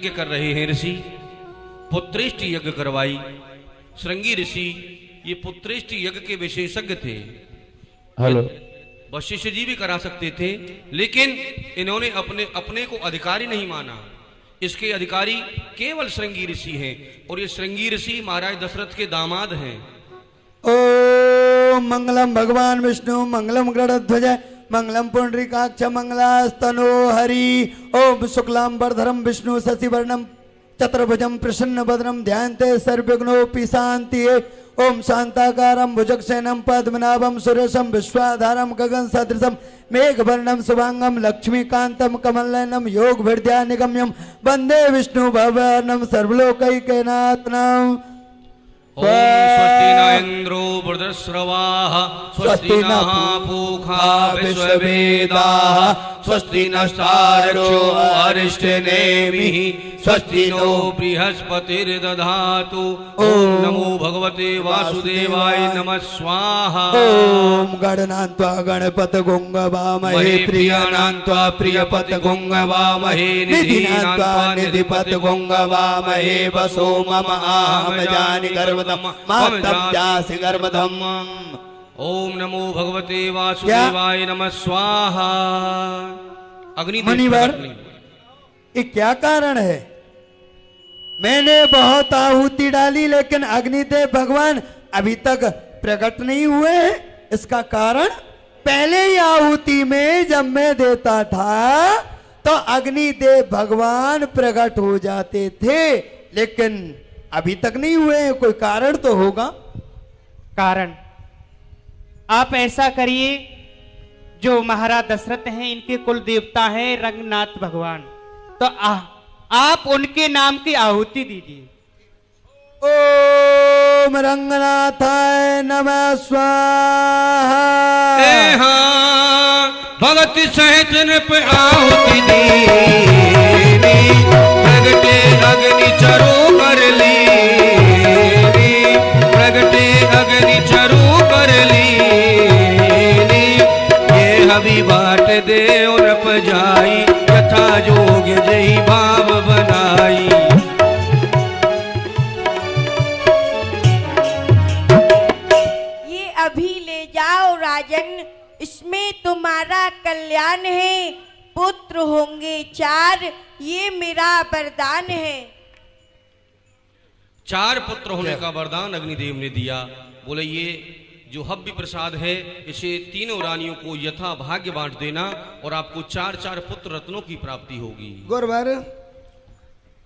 यज्ञ कर रहे हैं ऋषि, पुत्रेष्ट यज्ञ करवाई। श्रृंगी ऋषि ये पुत्रेष्ट यज्ञ के विशेषज्ञ थे। हेलो, वशिष्ठ जी भी करा सकते थे, लेकिन इन्होंने अपने अपने को अधिकारी नहीं माना। इसके अधिकारी केवल श्रृंगी ऋषि हैं, और ये श्रृंगी ऋषि महाराज दशरथ के दामाद हैं। ओम मंगलम भगवान विष्णु मंगलम गरुड़ध्वज मंगलम पुंडरीकाक्ष मंगलास्तनो हरि। ओम शुक्लाम वरधरम विष्णु शशिवर्णम चतुर्भुजम प्रसन्न बदनम ध्यानते सर्वविघ्नोपि शांति। ओम शांताकारं भुजगशयनं पद्मनाभं सुरेशं विश्वाधारं गगन सदृशं मेघवर्णं शुभांगं लक्ष्मीकांतं कमलनयनं योगभृद्यानिगम्यं वंदे विष्णु भवनं सर्वलोकैकनाथनं। ओम स्वस्ति न इंद्रो वृद्धश्रवाः स्वस्ति नः पूषा विश्ववेदाः स्वस्ति नस्तार्क्ष्यो अरिष्टनेमिः स्वस्ति नो बृहस्पतिर्दधातु। ओम नमो भगवते वासुदेवाय नमः स्वाहा। ओम गणनान्त्वा गणपत गुंगवामहे प्रियानान्त्वा प्रियपत गुंगवामहे निधिनान्त्वा निधिपत गुंगवामहे वसो मम आहम जानि गर्वदम मातप्यासि गर्वदम। ओम नमो भगवते वासुदेवाय नमः स्वाहा। अग्निदेव मुनिवर, ये क्या कारण है? मैंने बहुत आहुति डाली लेकिन अग्निदेव भगवान अभी तक प्रकट नहीं हुए हैं। इसका कारण, पहले ही आहुति में जब मैं देता था तो अग्निदेव भगवान प्रकट हो जाते थे, लेकिन अभी तक नहीं हुए हैं। कोई कारण तो होगा। कारण आप ऐसा करिए, जो महाराज दशरथ हैं इनके कुल देवता हैं रंगनाथ भगवान, तो आप उनके नाम की आहुति दीजिए। ओम रंगनाथाय नमः स्वाहा। भगति सहित नृप आहुति दीनी प्रगटे अग्नि चरु कर लीनी प्रगटे अग्नि चरु कर लीनी ये हवि बाट दे नृप जाई यथा जोग जही भाव बनाई। ये अभी ले जाओ राजन, इसमें तुम्हारा कल्याण है। पुत्र होंगे 4, ये मेरा वरदान है। 4 पुत्र होने का वरदान अग्निदेव ने दिया। बोले ये जो हव्य प्रसाद है इसे तीनों रानियों को यथा भाग्य बांट देना और आपको 4-4 पुत्र रत्नों की प्राप्ति होगी। गुरुवर,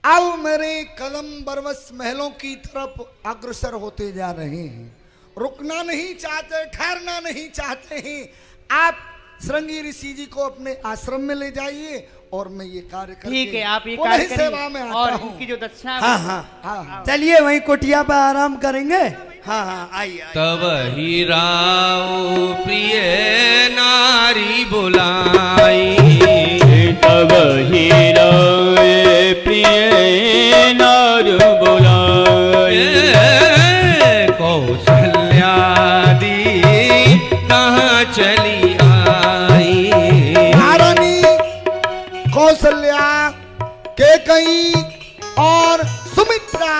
अब मेरे कदम बरवस महलों की तरफ अग्रसर होते जा रहे हैं। रुकना नहीं चाहते, ठहरना नहीं चाहते हैं। आप श्रृंगी ऋषि जी को अपने आश्रम में ले जाइए और मैं ये कार्य करके ठीक है, आप ये कार्य करिए सेवा में आता और हूं। इनकी जो दक्षिणा हाँ हाँ, चलिए वहीं कुटिया पर आराम करेंगे। हाँ हाँ, आइए। तब ही राव प्रिय नारी बुलाई तब ही राय प्रिय नार बुलाए कौशल्यादि कहाँ चली आई। महारानी कौशल्या, कैकेयी और सुमित्रा।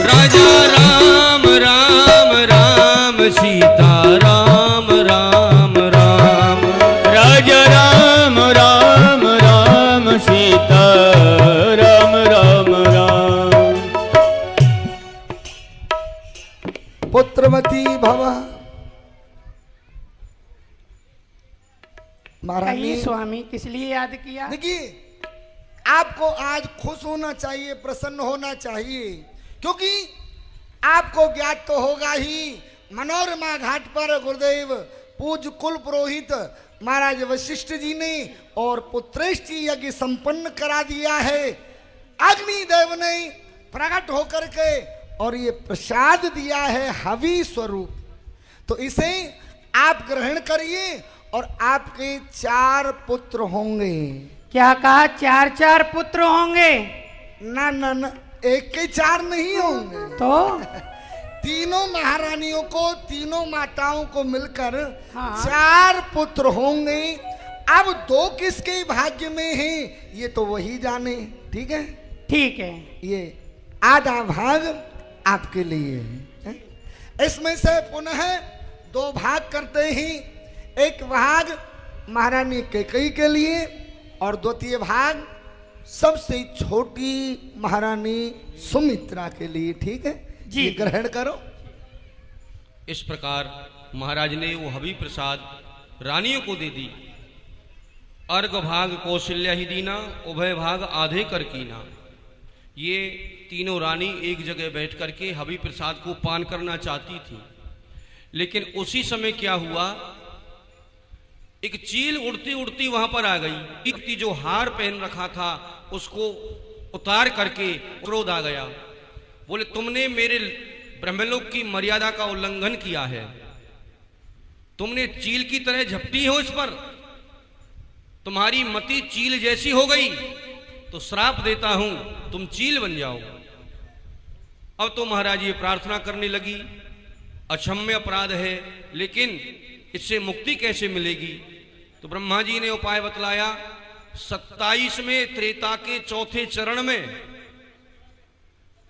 राजा राम राम राम सीता राम राम राम राजा राम राम राम सीता राम राम राम। पुत्रवती भव। महारानी, कहिए स्वामी, किस लिए याद किया? देखिए, आपको आज खुश होना चाहिए, प्रसन्न होना चाहिए, क्योंकि आपको ज्ञात तो होगा ही, मनोरमा घाट पर गुरुदेव पूज्य कुल पुरोहित महाराज वशिष्ठ जी ने और पुत्रेष्टि यज्ञ संपन्न करा दिया है। अग्निदेव ने प्रकट होकर के और ये प्रसाद दिया है हवि स्वरूप, तो इसे आप ग्रहण करिए और आपके 4 पुत्र होंगे। क्या कहा? 4-4 पुत्र होंगे? ना ना ना, एक के 4 नहीं होंगे। तो तीनों महारानियों को, तीनों माताओं को मिलकर हाँ। 4 पुत्र होंगे। अब 2 किसके भाग्य में हैं ये तो वही जाने। ठीक है, ठीक है। ये आधा भाग आपके लिए है। इसमें से पुनः 2 भाग करते ही, एक भाग महारानी कैकेयी के लिए और द्वितीय भाग सबसे छोटी महारानी सुमित्रा के लिए। ठीक है जी। ये ग्रहण करो। इस प्रकार महाराज ने वो हबी प्रसाद रानियों को दे दी। अर्घ भाग कौशल्या ही दीना, उभय भाग आधे कर कीना। ये तीनों रानी एक जगह बैठ करके हबी प्रसाद को पान करना चाहती थी, लेकिन उसी समय क्या हुआ, एक चील उड़ती उड़ती वहां पर आ गई। व्यक्ति जो हार पहन रखा था उसको उतार करके क्रोध आ गया। बोले तुमने मेरे ब्रह्मलोक की मर्यादा का उल्लंघन किया है, तुमने चील की तरह झपटी हो इस पर, तुम्हारी मति चील जैसी हो गई, तो श्राप देता हूं तुम चील बन जाओ। अब तो महाराज ये प्रार्थना करने लगी, अक्षम्य अपराध है, लेकिन इससे मुक्ति कैसे मिलेगी। तो ब्रह्मा जी ने उपाय बतलाया। 27वें त्रेता के चौथे चरण में,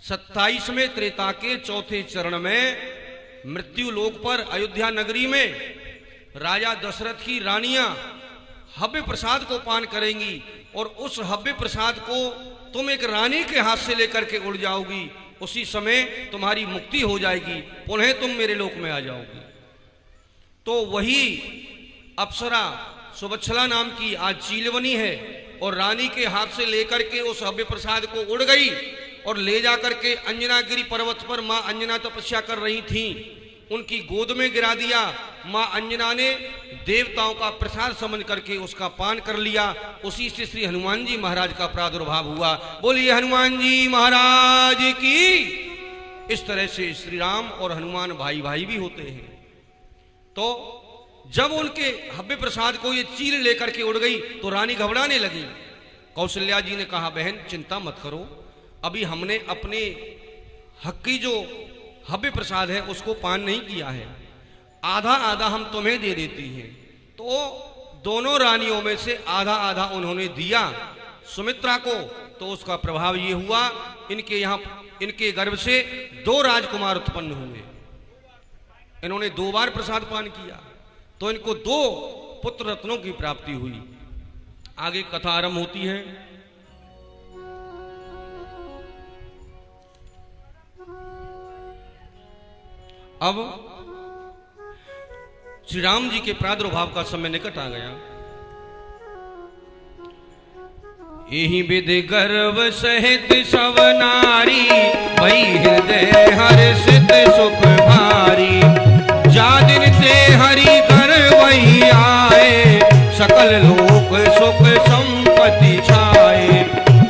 27वें त्रेता के चौथे चरण में मृत्यु लोक पर अयोध्या नगरी में राजा दशरथ की रानियां हव्य प्रसाद को पान करेंगी और उस हव्य प्रसाद को तुम एक रानी के हाथ से लेकर के उड़ जाओगी। उसी समय तुम्हारी मुक्ति हो जाएगी, पुनः तुम मेरे लोक में आ जाओगी। तो वही अप्सरा सुबच्छला नाम की आज चील बनी है और रानी के हाथ से लेकर के उस हव्य प्रसाद को उड़ गई और ले जाकर के अंजनागिरी पर्वत पर मां अंजना तपस्या कर रही थीं, उनकी गोद में गिरा दिया। मां अंजना ने देवताओं का प्रसाद समझ करके उसका पान कर लिया। उसी से श्री हनुमान जी महाराज का प्रादुर्भाव हुआ। बोलिए हनुमान जी महाराज की। इस तरह से श्री राम और हनुमान भाई भाई भी होते हैं। तो जब उनके हव्य प्रसाद को ये चील लेकर के उड़ गई तो रानी घबराने लगी। कौशल्या जी ने कहा, बहन चिंता मत करो, अभी हमने अपने हक की जो हव्य प्रसाद है उसको पान नहीं किया है, आधा आधा हम तुम्हें दे देती हैं। तो दोनों रानियों में से आधा आधा उन्होंने दिया सुमित्रा को। तो उसका प्रभाव ये हुआ, इनके गर्भ से 2 राजकुमार उत्पन्न हुए। इन्होंने 2 बार प्रसाद पान किया तो इनको 2 पुत्र रत्नों की प्राप्ति हुई। आगे कथा आरंभ होती है। अब श्री राम जी के प्रादुर्भाव का समय निकट आ गया। यही विधि गर्भ सहित सब नारी, भई हृदय हर्षित सुख भारी। जा दिन ते हरि कर वही आए, सकल लोक सुख संपत्ति छाए।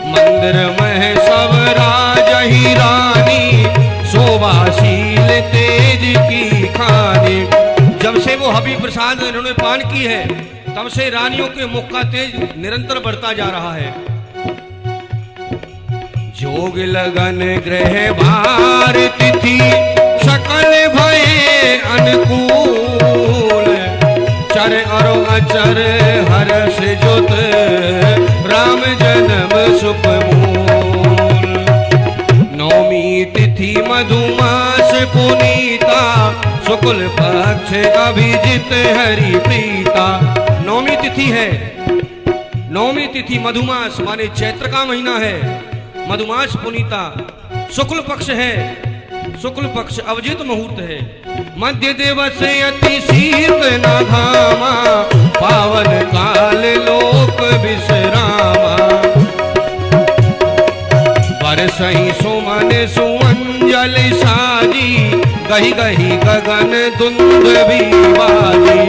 मंदिर में सब राजहि रानी, शोभाशील तेज की खानी। जब से वो हबी प्रसाद इन्होंने पान की है तब से रानियों के मुख का तेज निरंतर बढ़ता जा रहा है। जोग लगन ग्रह भार तिथि, सकल भये अनुकूल। चर और अचर हर्ष जुत, राम जन्म सुख मूल। नौमी तिथि मधुमास पुनीता, शुक्ल पक्ष अभिजित हरि प्रीता। नौमी तिथि है, नौमी तिथि मधुमास माने चैत्र का महीना है, मधुमास पुनीता, शुक्ल पक्ष है, शुक्ल पक्ष अभिजित मुहूर्त है। मध्य दिवस अति शीत न घामा, पावन काल लोक विश्रामा। बरसहि सुमन सुअंजल साजी, गही गही गगन दुंदुभि बाजी।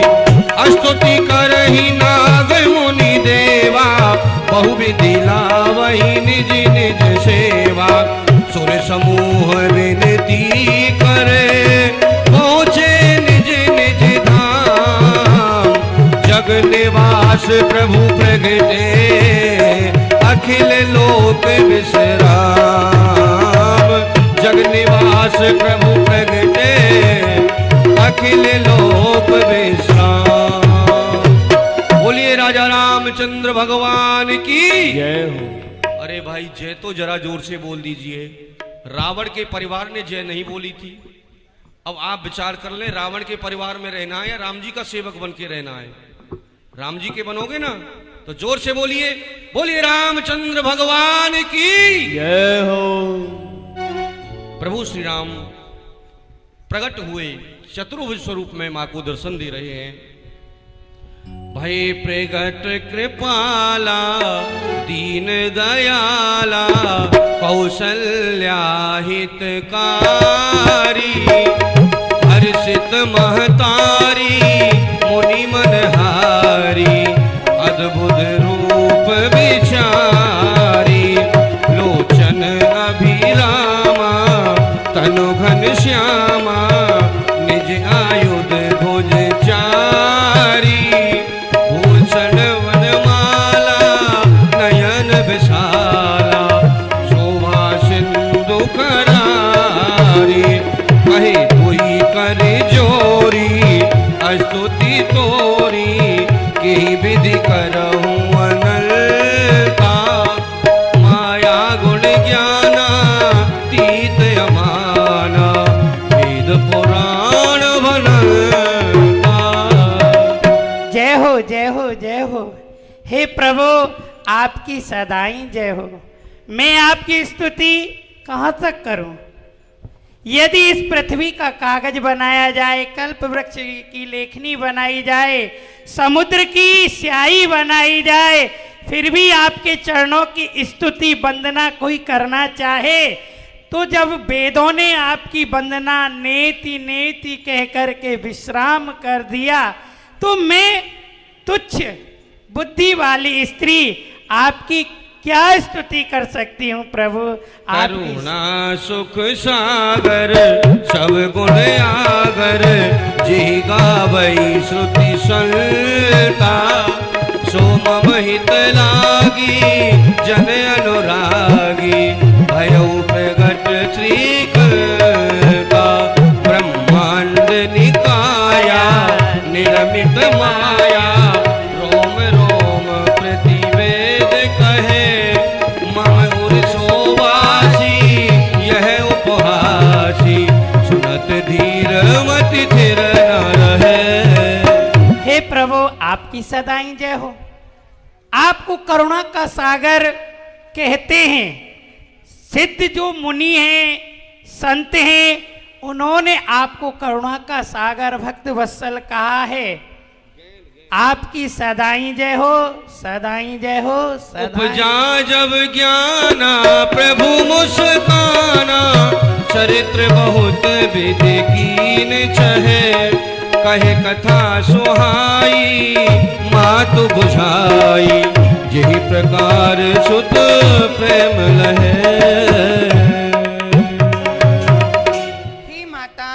स्तुति करहि नाग मुनि देवा, बहुविधि लावहि निज निज सेवा। सुर समूह विनती करे, पहुँचे निज निज धाम। जग निवास प्रभु प्रगटे, अखिल लोक विश्राम। जग निवास प्रभु प्रगटे अखिल लोक विश्राम। बोलिए राजा रामचंद्र भगवान की। जय हो। अरे भाई जय तो जरा जोर से बोल दीजिए। रावण के परिवार ने जय नहीं बोली थी। अब आप विचार कर लें, रावण के परिवार में रहना है या राम जी का सेवक बन के रहना है? राम जी के बनोगे ना तो जोर से बोलिए, बोलिए रामचंद्र भगवान की जय हो। प्रभु श्री राम प्रकट हुए, चतुर्भुज स्वरूप में मां को दर्शन दे रहे हैं। भय प्रगट कृपाला दीन दयाला कौशल्या हितकारी हर्षित महतारी मुनि मनहारी अद्भुत रूप विचारी लोचन अभिरामा तनु घन श्यामा निज आयुध भुज चारी भूषण वनमाला नयन विशाला शोभा सिंधु करारी कहे कोई कर जोरी स्तुति तोरी की विधि करहूं अनलता माया गुण ज्ञाना तीत अमाना वेद पुराण बनता। जय हो जय हो जय हो। हे प्रभु आपकी सदाई जय हो। मैं आपकी स्तुति कहाँ तक करूं? यदि इस पृथ्वी का कागज बनाया जाए, कल्प वृक्ष की लेखनी बनाई जाए, समुद्र की स्याही बनाई जाए, फिर भी आपके चरणों की स्तुति वंदना कोई करना चाहे तो जब वेदों ने आपकी वंदना नेति नेति कह करके विश्राम कर दिया तो मैं तुच्छ बुद्धि वाली स्त्री आपकी क्या स्तुति कर सकती हूँ प्रभु? करुणा सुख सागर सब गुण आगर जी गावई श्रुति संता सो मम हित लागी जन अनुरागी भयउ प्रगट श्री का ब्रह्मांड निकाया निरमित माया रोम रोम प्रतिवेद कहे मम उर्सोवासी यह उपहासी सुनत धीर मति थिर न रहे। हे प्रभु आपकी सदाई जय हो। आपको करुणा का सागर कहते हैं। सिद्ध जो मुनि हैं, संत हैं, उन्होंने आपको करुणा का सागर भक्त वत्सल कहा है। आपकी सदाई जय हो, सदाई जय हो, सदाई। उपजा जब ज्ञाना प्रभु मुस्काना चरित्र बहुत विधि कीन चहे कहे कथा सुहाई मातु बुझाई यही प्रकार सुत प्रेम लहे। हे माता,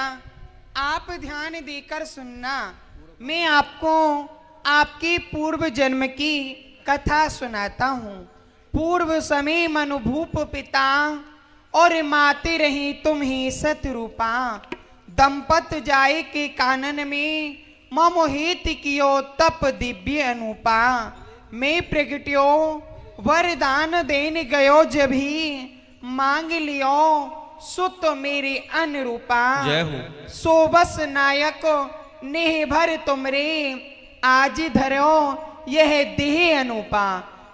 आप ध्यान देकर सुनना। मैं आपको आपके पूर्व जन्म की कथा सुनाता हूँ। पूर्व समय मनुभूप पिता और माते रही तुम ही सतरूपा। दंपत जाए के कानन में ममोहित कियो तप दिव्य अनुपा। मैं प्रगट्यो वरदान देन गयो जभी मांग लियो सुत मेरे अनुरूपा। जय हो। सोबस नायक नेह भर तुमरे आज धरो यह देह अनुपा।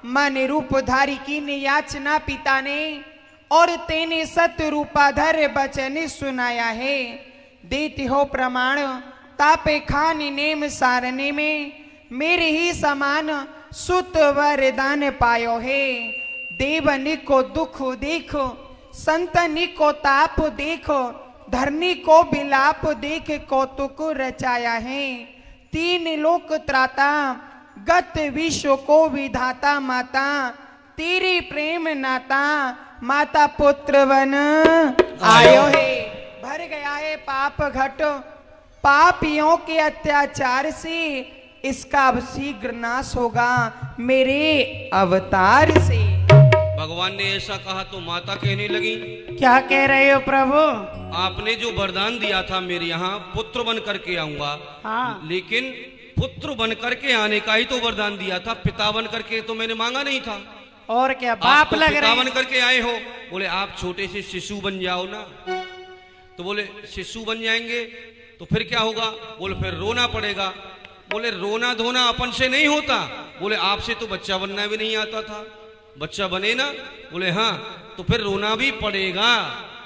मन रूप धारी की याचना पिता ने और तेने सत्य रूपाधर बचन सुनाया है। देते हो प्रमाण तापे खान नेम सारने में मेरे ही समान सुत वरदान पायो है। देवनी को दुख देखो संतनी को ताप देखो धरनी को बिलाप देख कौतुक रचाया है। तीन लोक त्राता गत विश्व को विधाता माता तेरी प्रेम नाता माता पुत्र वन आयो है। भर गया है पाप घट पापियों के अत्याचार से इसका अब शीघ्र नाश होगा मेरे अवतार से। भगवान ने ऐसा कहा तो माता कहने लगी, क्या कह रहे हो प्रभु? आपने जो वरदान दिया था मेरे यहाँ पुत्र बन करके आऊंगा, हाँ। लेकिन पुत्र बन करके आने का ही तो वरदान दिया था, पिता बन करके तो मैंने मांगा नहीं था। और क्या आप बाप तो लग पिता रहे बन हैं। करके आए हो। बोले आप छोटे से शिशु बन जाओ ना। तो बोले शिशु बन जाएंगे तो फिर क्या होगा? बोले फिर रोना पड़ेगा। बोले रोना धोना अपन से नहीं होता। बोले आपसे तो बच्चा बनना भी नहीं आता था, बच्चा बने ना। बोले हाँ, तो फिर रोना भी पड़ेगा।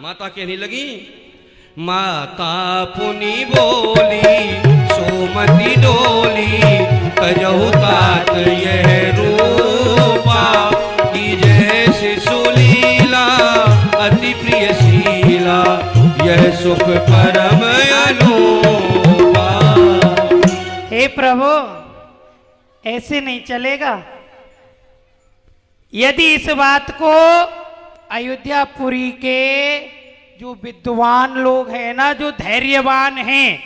माता कहने लगी, माता पुनि बोली सोमति डोली, तजहु तात यह रूपा, की जैसे सुलीला अति प्रिय शीला, यह सुख परम अनूपा। हे प्रभु, ऐसे नहीं चलेगा। यदि इस बात को अयोध्यापुरी के जो विद्वान लोग हैं ना, जो धैर्यवान हैं,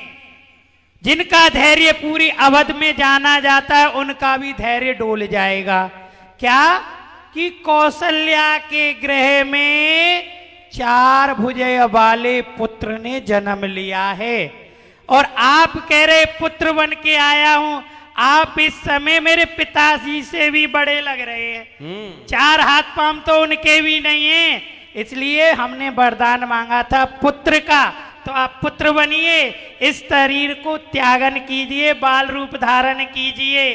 जिनका धैर्य पूरी अवध में जाना जाता है, उनका भी धैर्य डोल जाएगा। क्या कि कौशल्या के गृह में 4 भुजय वाले पुत्र ने जन्म लिया है, और आप कह रहे पुत्र बन के आया हूं। आप इस समय मेरे पिताजी से भी बड़े लग रहे हैं। 4 हाथ पांव तो उनके भी नहीं है, इसलिए हमने वरदान मांगा था पुत्र का। तो आप पुत्र बनिए, इस शरीर को त्यागन कीजिए, बाल रूप धारण कीजिए।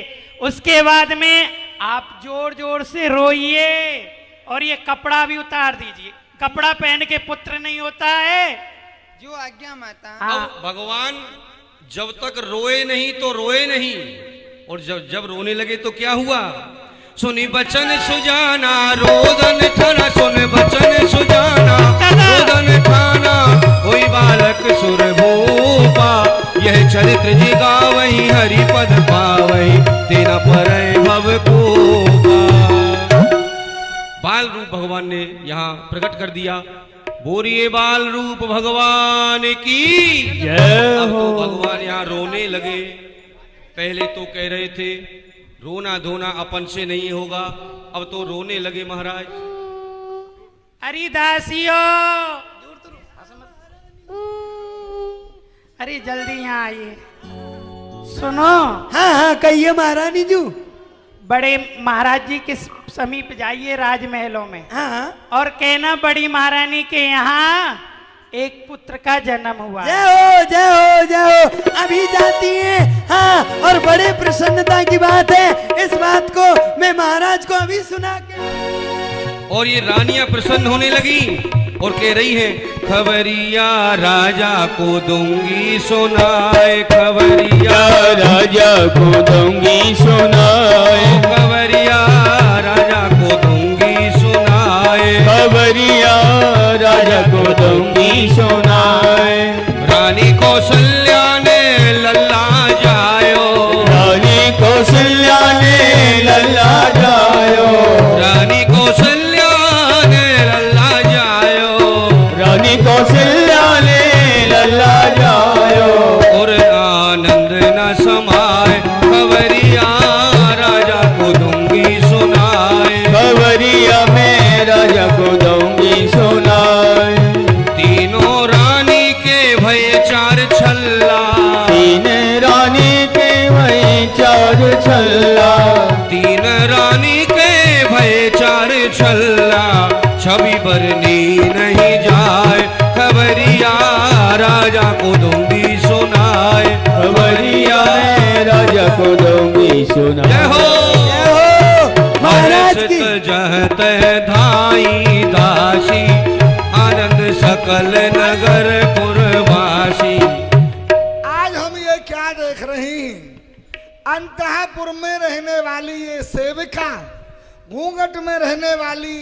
उसके बाद में आप जोर जोर से रोइए और ये कपड़ा भी उतार दीजिए। कपड़ा पहन के पुत्र नहीं होता है। जो आज्ञा माता। अब भगवान जब तक रोए नहीं तो रोए नहीं, और जब रोने लगे तो क्या हुआ? सुनी बचन सुजाना रोदन ठाना, सुन बचन सुजाना रोदन ठाना, कोई बालक सुर भूपा, यह चरित्र जी गावही हरिपद पावही, तेना पर भव कोपा। बाल रूप भगवान ने यहाँ प्रकट कर दिया। बोलिए बाल रूप भगवान की जय अब हो। तो भगवान यहाँ रोने लगे। पहले तो कह रहे थे रोना धोना अपन से नहीं होगा, अब तो रोने लगे महाराज। अरे दासियो, अरे जल्दी यहाँ आइए। सुनो, हाँ हाँ कहिए महारानी जी। बड़े महाराज जी के समीप जाइए राजमहलों में, हाँ और कहना बड़ी महारानी के यहाँ एक पुत्र का जन्म हुआ। जय हो जय हो जय हो। अभी जाती हैं। हाँ, और बड़े प्रसन्नता की बात है। इस बात को मैं महाराज को अभी सुना के। और ये रानियां प्रसन्न होने लगी और कह रही हैं, खबरिया राजा को दूंगी सुनाए, खबरिया राजा को दूंगी सुनाए, खबरिया राजा को दूंगी सुनाए, खबरिया राजा को दूंगी सुनाए। रानी कौशल्या ने लल्ला जायो, रानी कौशल्या ने लल्ला जायो, रानी कौशल्या ने लल्ला जायो, रानी कौशल्या ने लल्ला जायो, और आनंद न समाए, खबरिया राजा को दूंगी सुनाए, खबरिया में राजा को दूंगी सुनाए। तीनों रानी के भय 4 छल्ला, तीन रानी के वही 4 छल्ला, 3 रानी के भय 4 छल्ला, छवि बरनी नहीं जाए, खबरिया राजा को दूंगी सुनाए, खबरिया में राजा को दूंगी सुनाए। जय हो जय हो महाराज की। हर्षित जहत धाई दासी, आनंद सकल नगर पुरवासी। आज हम ये क्या देख रहे हैं? अंतःपुर में रहने वाली ये सेविका, घूंघट में रहने वाली,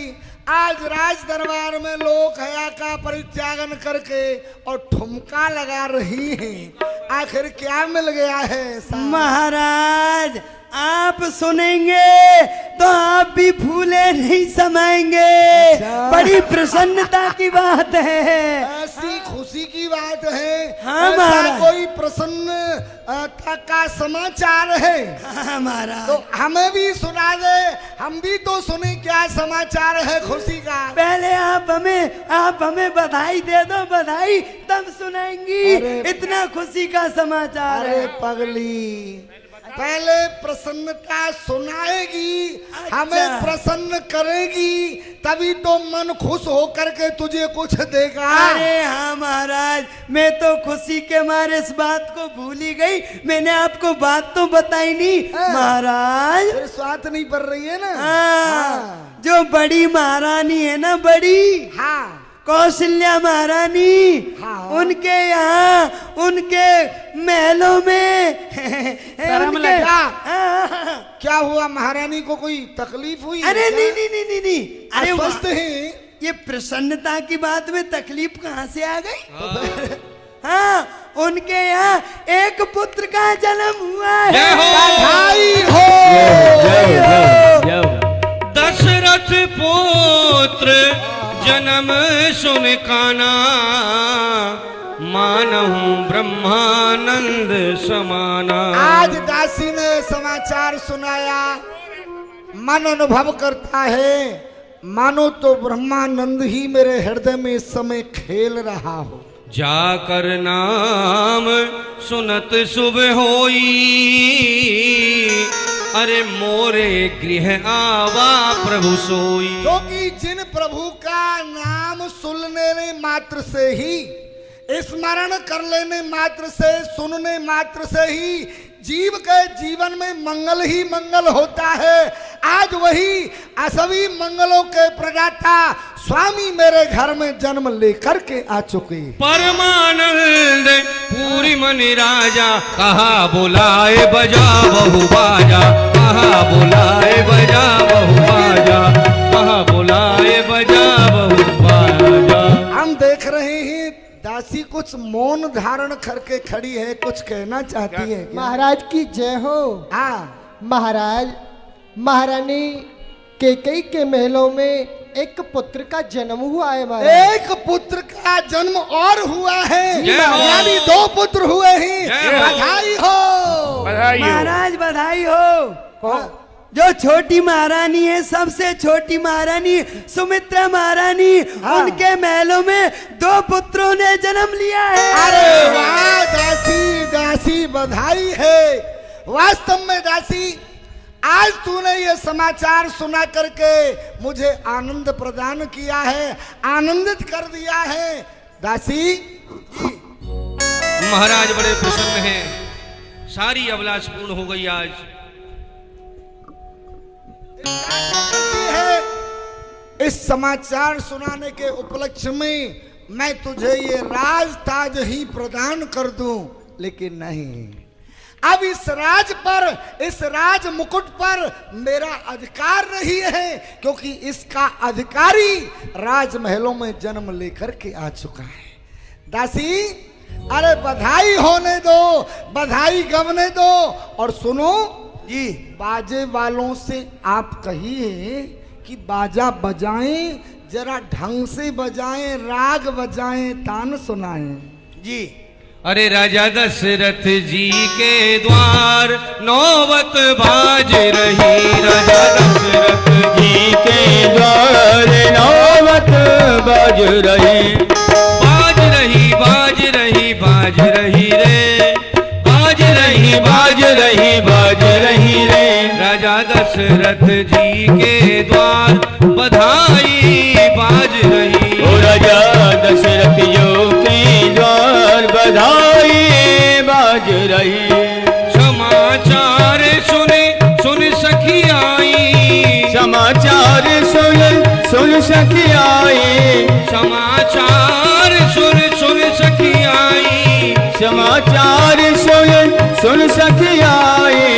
आज राज दरबार में लोक हया का परित्यागन करके और ठुमका लगा रही हैं। आखिर क्या मिल गया है ऐसा? महाराज आप सुनेंगे तो आप भी फूले नहीं समाएंगे। अच्छा। बड़ी प्रसन्नता की बात है। ऐसी खुशी की बात है हाँ, ऐसा महाराज। कोई प्रसन्न का समाचार है हाँ महाराज, तो हमें भी सुना दे, हम भी तो सुने क्या समाचार है खुशी का। पहले आप हमें बधाई दे दो, बधाई तब सुनाएंगी। अरे, इतना खुशी का समाचार अरे है। पगली, पहले प्रसन्नता सुनाएगी, अच्छा। हमें प्रसन्न करेगी, तभी तो मन खुश होकर के तुझे कुछ देगा। अरे हाँ महाराज, मैं तो खुशी के मारे इस बात को भूल ही गई। मैंने आपको बात तो बताई नहीं हाँ। महाराज। फिर स्वाद नहीं पड़ रही है ना। हाँ, जो बड़ी महारानी है ना, बड़ी हाँ कौशल्या महारानी, हाँ। उनके यहाँ उनके महलों में शर्म उनके- लगा। हाँ। क्या हुआ, महारानी को कोई तकलीफ हुई? अरे नहीं नहीं नहीं नहीं नहीं, अरे अस्वस्थ वाह, है। ये प्रसन्नता की बात में तकलीफ कहाँ से आ गई? हाँ, उनके यहाँ एक पुत्र का जन्म हुआ है। जय हो। बधाई हो। जय हो, जय हो। दशरथ पुत्र जन्म सुन काना, मानहु ब्रह्मानंद समाना। आज दासी ने समाचार सुनाया, मन अनुभव करता है मानो तो ब्रह्मानंद ही मेरे हृदय में इस समय खेल रहा हो। जाकर नाम सुनत सुबह होई, अरे मोरे गृह आवा प्रभु सोई। क्योंकि जिन प्रभु का नाम सुनने मात्र से ही, स्मरण कर लेने मात्र से, सुनने मात्र से ही जीव के जीवन में मंगल ही मंगल होता है। आज वही सभी मंगलों के प्रदाता स्वामी मेरे घर में जन्म लेकर के आ चुके। परमानंद पूरी मन राजा, कहा बुलाए बजा बहु बाजा, कहा बुलाए बजा बहु बाजा, कहा बुलाए बजा बहु बाजा। हम देख रहे हैं दासी कुछ मौन धारण करके खड़ी है, कुछ कहना चाहती है क्या? महाराज की जय हो। हाँ, महाराज, महारानी कैकेयी के महलों में एक पुत्र का जन्म हुआ है महाराज। एक पुत्र का जन्म और हुआ है, जय हो। यानी 2 पुत्र हुए हैं। जय हो। बधाई हो। महाराज बधाई हो। जो छोटी महारानी है, सबसे छोटी महारानी सुमित्रा महारानी, हाँ। उनके महलों में 2 पुत्रों ने जन्म लिया है। अरे वाह दासी, दासी बधाई है। वास्तव में दासी, आज तूने ये समाचार सुना करके मुझे आनंद प्रदान किया है, आनंदित कर दिया है। दासी महाराज बड़े प्रसन्न हैं, सारी अभिलाष पूर्ण हो गई आज। है इस समाचार सुनाने के उपलक्ष्य में मैं तुझे ये राज ताज ही प्रदान कर दूं, लेकिन नहीं, अब इस राज पर, इस राज मुकुट पर मेरा अधिकार नहीं है, क्योंकि इसका अधिकारी राजमहलों में जन्म लेकर के आ चुका है। दासी, अरे बधाई होने दो, बधाई गवने दो। और सुनो जी, बाजे वालों से आप कहिए कि बाजा बजाएं, जरा ढंग से बजाएं, राग बजाएं, तान सुनाएं। जी। अरे राजा दशरथ जी के द्वार नौबत बाज रही, राजा दशरथ जी के द्वार नौबत बाज रही, बाज रही बाज रही बाज रही रे, बाज रही बाज रही बाज रही रे। राजा दशरथ जी के द्वार बधाई बाज रही, ओ राजा दशरथ जो के द्वार बधाई बाज रही। समाचार सुने सुन सखी आई, समाचार सुन सखी आई, समाचार सुन सखी आई, समाचार सुन सखी आई।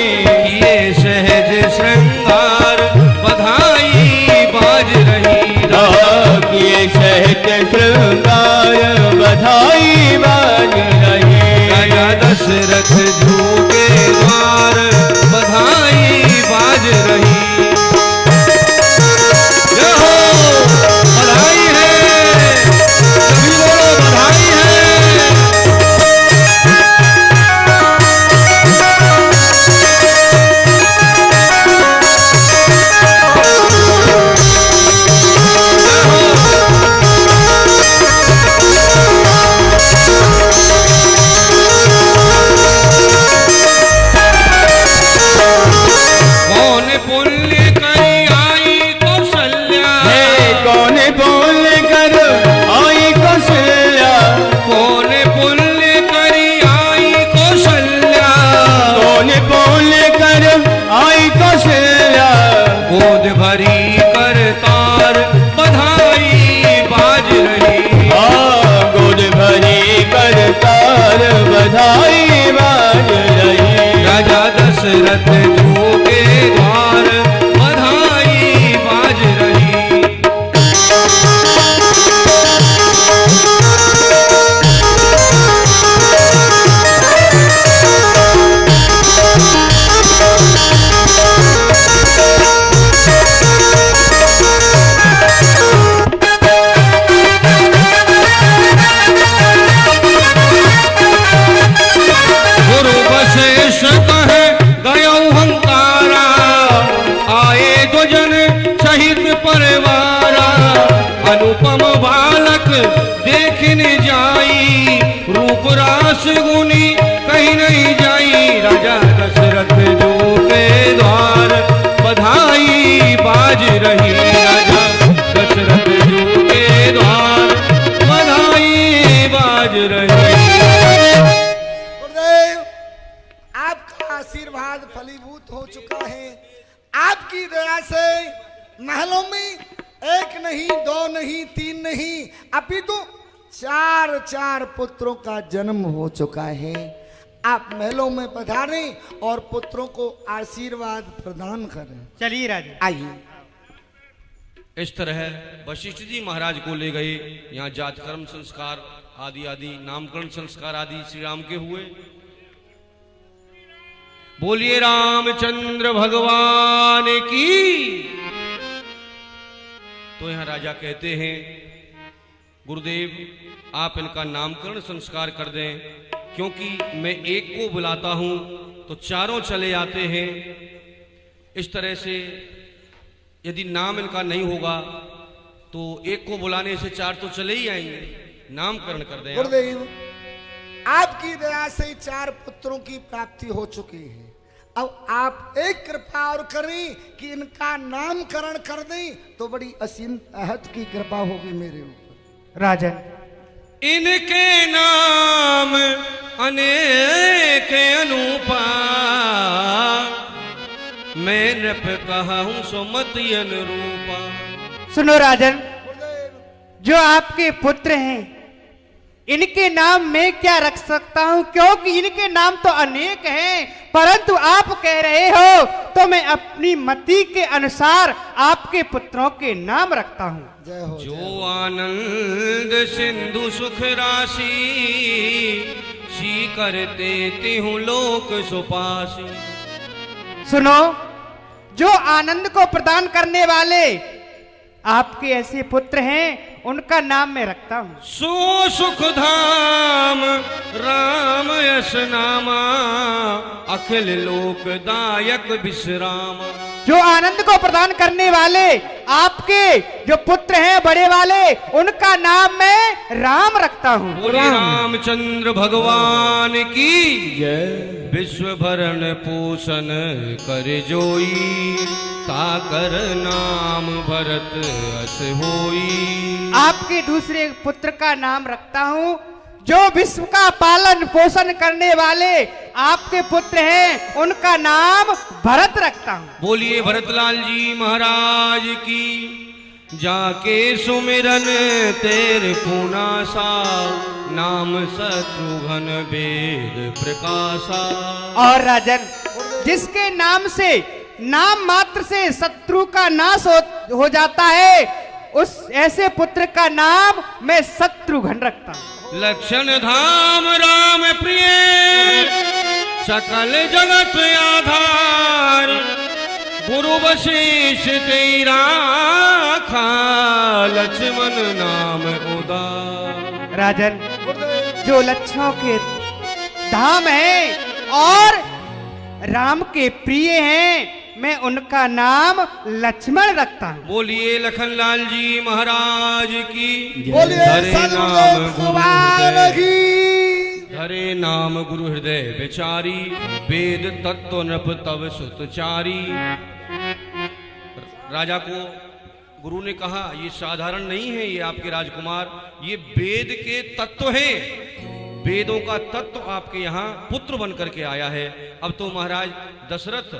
ये सहज श्रृंगार बधाई बाज रही, किए सहज श्रृंगार बधाई बाज रही। राजा दशरथ जी के द्वार बधाई बाज रही। जय हो, बधाई है, सभी लोग बधाई है। बधाई बाज रही। राजा दशरथ जो के द्वार बधाई बाज रही। गुरु वशिष्ठ कहे गयो हंकारा, आए दो जन सहित परिवारा। अनुपम बालक देखने जाई, रूप रास गुनी कहीं नहीं जाई। राजा दशरथ जो के द्वार बधाई बाज रही। राजा दशरथ जो के द्वार बधाई बाज रही। गुरुदेव, आपका आशीर्वाद फलीभूत हो चुका है। आपकी दया से महलों में एक नहीं, दो नहीं, तीन नहीं, अपितु चार चार पुत्रों का जन्म हो चुका है। आप महलों में पधारें और पुत्रों को आशीर्वाद प्रदान करें। चलिए राजा। आइए। इस तरह वशिष्ठ जी महाराज को ले गए। यहाँ जात कर्म संस्कार आदि आदि नामकरण संस्कार आदि श्री राम के हुए। बोलिए रामचंद्र भगवान की। तो यहाँ राजा कहते हैं गुरुदेव आप इनका नामकरण संस्कार कर दें, क्योंकि मैं एक को बुलाता हूं तो चारों चले आते हैं। इस तरह से यदि नाम इनका नहीं होगा तो एक को बुलाने से चार तो चले ही आएंगे। नामकरण कर दें आप। गुरुदेव, आपकी दया से चार पुत्रों की प्राप्ति हो चुकी है। अब आप एक कृपा और करें कि इनका नामकरण कर दें तो बड़ी असीम अहद की कृपा होगी मेरे ऊपर। राजन, इनके नाम अनेक अनूपा, मैं नृप कहूं सुमति अनुरूपा। सुनो राजन, गुरुदेव, जो आपके पुत्र हैं इनके नाम मैं क्या रख सकता हूं, क्योंकि इनके नाम तो अनेक हैं, परंतु आप कह रहे हो तो मैं अपनी मति के अनुसार आपके पुत्रों के नाम रखता हूं। जय हो। जो आनंद सिंधु सुख राशि, सी करते तिहु लोक सुपासी। सुनो, जो आनंद को प्रदान करने वाले आपके ऐसे पुत्र हैं उनका नाम मैं रखता हूं। सो सुख धाम राम यश नामा, अखिल लोकदायक विश्राम। जो आनंद को प्रदान करने वाले आपके जो पुत्र हैं बड़े वाले, उनका नाम मैं राम रखता हूं। बोलिए रामचंद्र भगवान की जय। विश्व भरण पोषण कर जोई, ताकर नाम भरत अस होई। आपके दूसरे पुत्र का नाम रखता हूं, जो विश्व का पालन पोषण करने वाले आपके पुत्र हैं उनका नाम भरत रखता हूं। बोलिए भरतलाल जी महाराज की। जाके सुमिरन तेरे पूनासा, नाम शत्रुघ्न वेद प्रकाशा। और राजन, जिसके नाम से नाम मात्र से शत्रु का नाश हो जाता है, उस ऐसे पुत्र का नाम मैं शत्रुघ्न रखता हूं। लक्षण धाम राम प्रिय, सकल जगत आधार। गुरु वशिष्ठ तेरा खा, लक्ष्मण नाम उदार। राजन, जो लक्षणों के धाम है और राम के प्रिय हैं, मैं उनका नाम लक्ष्मण रखता हूं। बोलिए लखनलाल जी महाराज की। बोलिए धरे सदगुरुदेव नाम गुरु भगवान हृदय, की। धरे नाम गुरु हृदय विचारी, वेद तत्व नृप तव सुतचारी। राजा को गुरु ने कहा ये साधारण नहीं है, ये आपके राजकुमार, ये वेद के तत्व हैं। वेदों का तत्व आपके यहाँ पुत्र बन करके आया है। अब तो महाराज दशरथ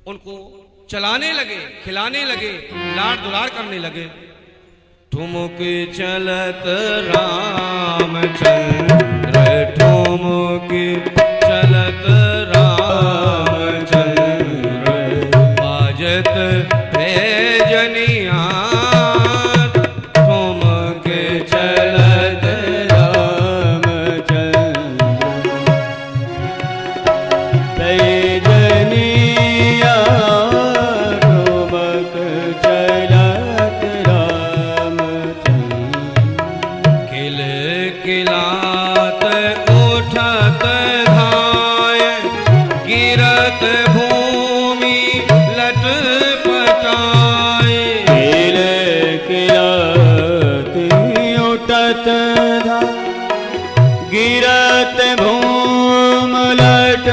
उनको चलाने लगे, खिलाने लगे, लाड़ दुलार करने लगे। ठुमुक चलत रामचंद्र ठुम गिरत भूम लट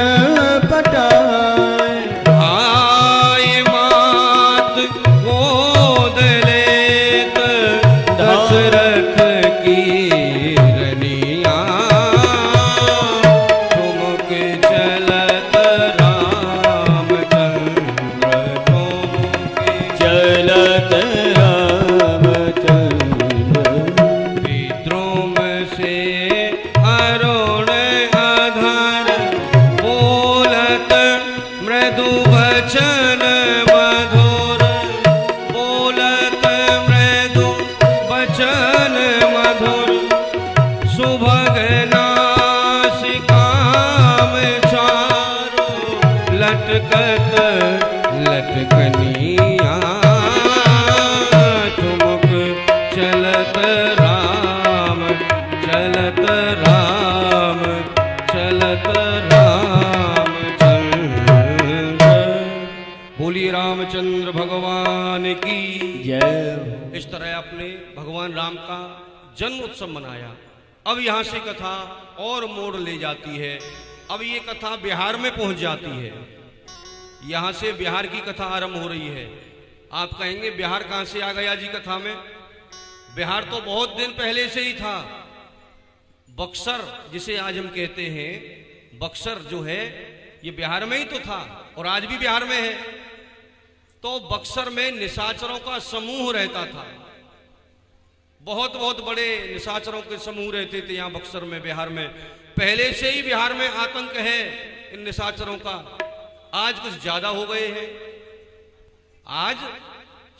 पटाए भाई मात गोद लेत दशरथ की रनिया ठुमक चलत रामचंद्र ठुमक चलत रामचंद्र विद्रुम से अरुण अधर बोलत मृदु वचन मधुर बोलत मृदु वचन मधुर सुभग नासिका में चारो लटकत लटकनिया ठुमक चलत राम चलत राम चलत रामचंद्र। बोलिए रामचंद्र भगवान की जय। इस तरह आपने भगवान राम का जन्म उत्सव मनाया। अब यहाँ से कथा और मोड़ ले जाती है। अब ये कथा बिहार में पहुंच जाती है। यहाँ से बिहार की कथा आरंभ हो रही है। आप कहेंगे बिहार कहाँ से आ गया जी कथा में? बिहार तो बहुत दिन पहले से ही था। बक्सर जिसे आज हम कहते हैं, बक्सर जो है ये बिहार में ही तो था और आज भी बिहार में है। तो बक्सर में निशाचरों का समूह रहता था। बहुत बहुत बड़े निशाचरों के समूह रहते थे यहाँ बक्सर में, बिहार में। पहले से ही बिहार में आतंक है इन निशाचरों का। आज कुछ ज्यादा हो गए हैं। आज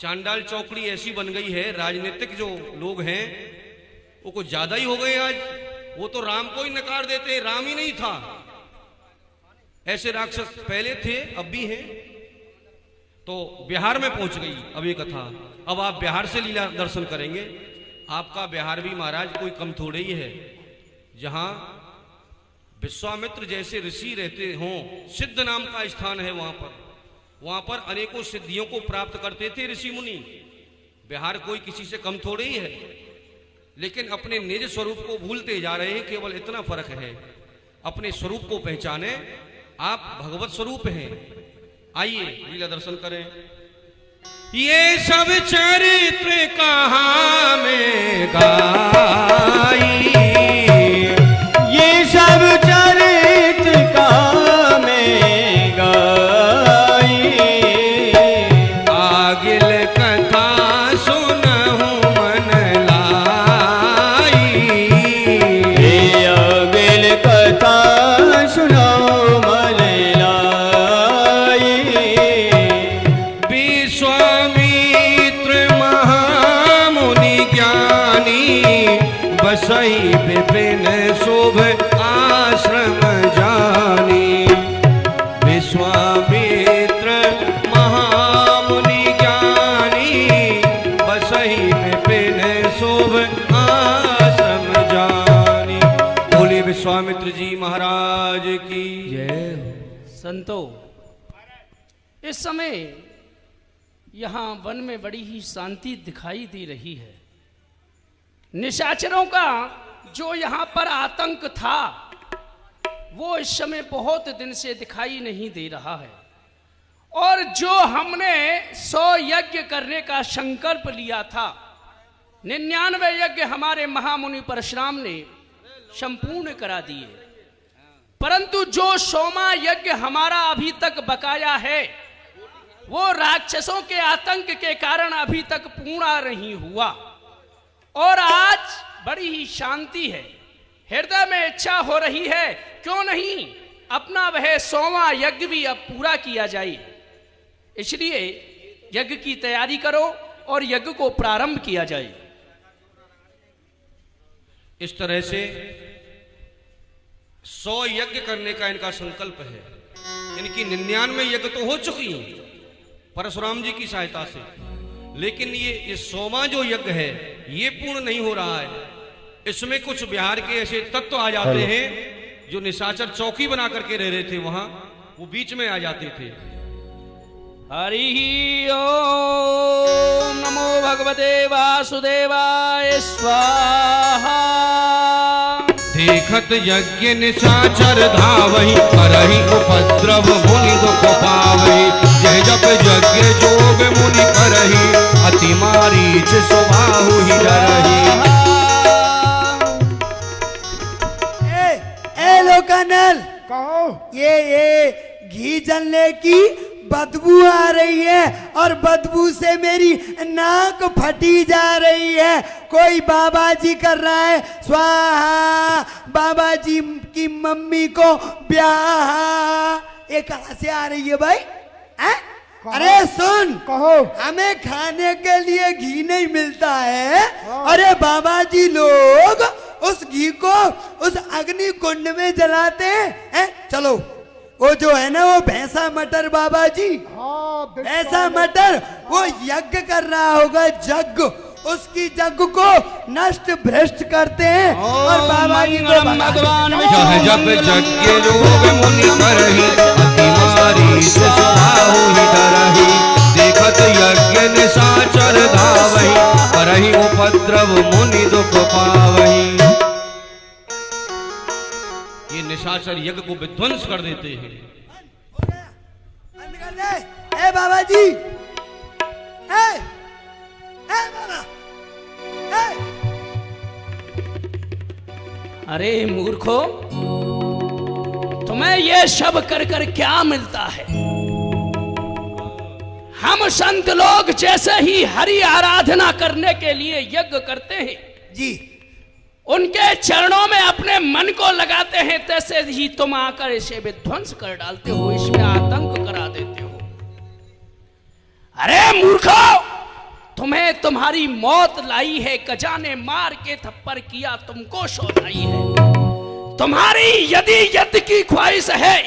चांडाल चौकड़ी ऐसी बन गई है, राजनीतिक जो लोग हैं वो कुछ ज्यादा ही हो गए आज। वो तो राम को ही नकार देते, राम ही नहीं था। ऐसे राक्षस पहले थे, अब भी हैं। तो बिहार में पहुंच गई अब ये कथा। अब आप बिहार से लीला दर्शन करेंगे। आपका बिहार भी महाराज कोई कम थोड़े ही है। जहां विश्वामित्र जैसे ऋषि रहते हों, सिद्ध नाम का स्थान है वहां पर अनेकों सिद्धियों को प्राप्त करते थे ऋषि मुनि। बिहार कोई किसी से कम थोड़े ही है, लेकिन अपने निज स्वरूप को भूलते जा रहे हैं। केवल इतना फर्क है, अपने स्वरूप को पहचाने। आप भगवत स्वरूप हैं। आइए लीला दर्शन करें। ये सब चरित्र कहाँ में गाई, ये सब चरित्र कहाँ में गाई, आगिल कथा सुनहु मन लाई। हे अगिल कथा सुनो मन लाई। विश्वामित्र महामुनि ज्ञानी बसई विपिन शुभ आश्रम जानी। विश्वामित्र महामुनि ज्ञानी बसई विपिन शुभ आश्रम जानी। बोले विश्वामित्र जी महाराज की जय। संतो, इस समय यहाँ वन में बड़ी ही शांति दिखाई दे रही है। निशाचरों का जो यहाँ पर आतंक था वो इस समय बहुत दिन से दिखाई नहीं दे रहा है। और जो हमने 100 यज्ञ करने का संकल्प लिया था, 99 यज्ञ हमारे महामुनि परशुराम ने संपूर्ण करा दिए। परंतु जो 100वां यज्ञ हमारा अभी तक बकाया है वो राक्षसों के आतंक के कारण अभी तक पूरा नहीं हुआ। और आज बड़ी ही शांति है, हृदय में इच्छा हो रही है क्यों नहीं अपना वह 100वां यज्ञ भी अब पूरा किया जाए। इसलिए यज्ञ की तैयारी करो और यज्ञ को प्रारंभ किया जाए। इस तरह से 100 यज्ञ करने का इनका संकल्प है। इनकी 99 यज्ञ तो हो चुकी परशुराम जी की सहायता से, लेकिन ये 100वां जो यज्ञ है ये पूर्ण नहीं हो रहा है। इसमें कुछ बिहार के ऐसे तत्व आ जाते हैं जो निशाचर चौकी बना करके रह रहे थे वहां, वो बीच में आ जाते थे। हरि ओम नमो भगवते वासुदेवाय स्वाहा। देखत यज्ञ निशाचर धावहि करहि उपद्रव मुनि दुख पावहि जय जप यज्ञ जोग मुनि करहि अति मारीच स्वभाव ही डरहि। ए लोकनल, कहो। ये घी जलने की बदबू आ रही है और बदबू से मेरी नाक फटी जा रही है। कोई बाबा जी कर रहा है स्वाहा, बाबा जी की मम्मी को ब्याह। ये कहां से आ रही है भाई? है? अरे सुन, कहो। हमें खाने के लिए घी नहीं मिलता है। अरे बाबा जी लोग उस घी को उस अग्नि कुंड में जलाते हैं। चलो, वो जो है ना, वो भैंसा मटर बाबा जी, भैंसा मटर, वो यज्ञ कर रहा होगा, जग। उसकी जग को नष्ट भ्रष्ट करते हैं और बाबा जी को भगवान जह जप यज्ञ जोग मुनि करहि अति मारीच स्वभाव ही डरहि देखत यज्ञ निशाचर धावहि करहि उपद्रव मुनि दुख पावहि। ये निशाचर यज्ञ को विध्वंस कर देते हैं। ए बाबा जी, बाबा, अरे मूर्खो, तुम्हें ये सब कर कर क्या मिलता है? हम संत लोग जैसे ही हरि आराधना करने के लिए यज्ञ करते हैं जी, उनके चरणों में अपने मन को लगाते हैं, तैसे ही तुम आकर इसे विध्वंस कर डालते हो, इसमें आतंक करा देते हो। अरे मूर्खो, तुम्हें तुम्हारी मौत लाई है, गजा ने मार के थप्पड़ किया, तुमको शोधाई है। तुम्हारी यदि युद्ध की ख्वाहिश है,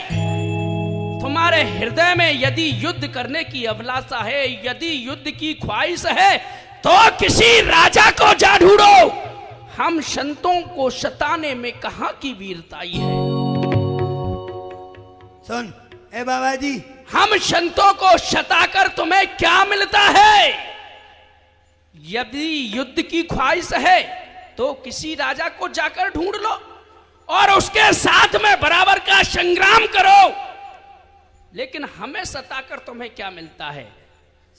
तुम्हारे हृदय में यदि युद्ध करने की अभिलाषा है, यदि युद्ध की ख्वाहिश है, तो किसी राजा को जा ढूंढो। हम संतों को सताने में कहां की वीरताई है? सुन ए बाबा जी, हम संतों को सताकर तुम्हें क्या मिलता है? यदि युद्ध की ख्वाहिश है तो किसी राजा को जाकर ढूंढ लो और उसके साथ में बराबर का संग्राम करो, लेकिन हमें सताकर तुम्हें क्या मिलता है?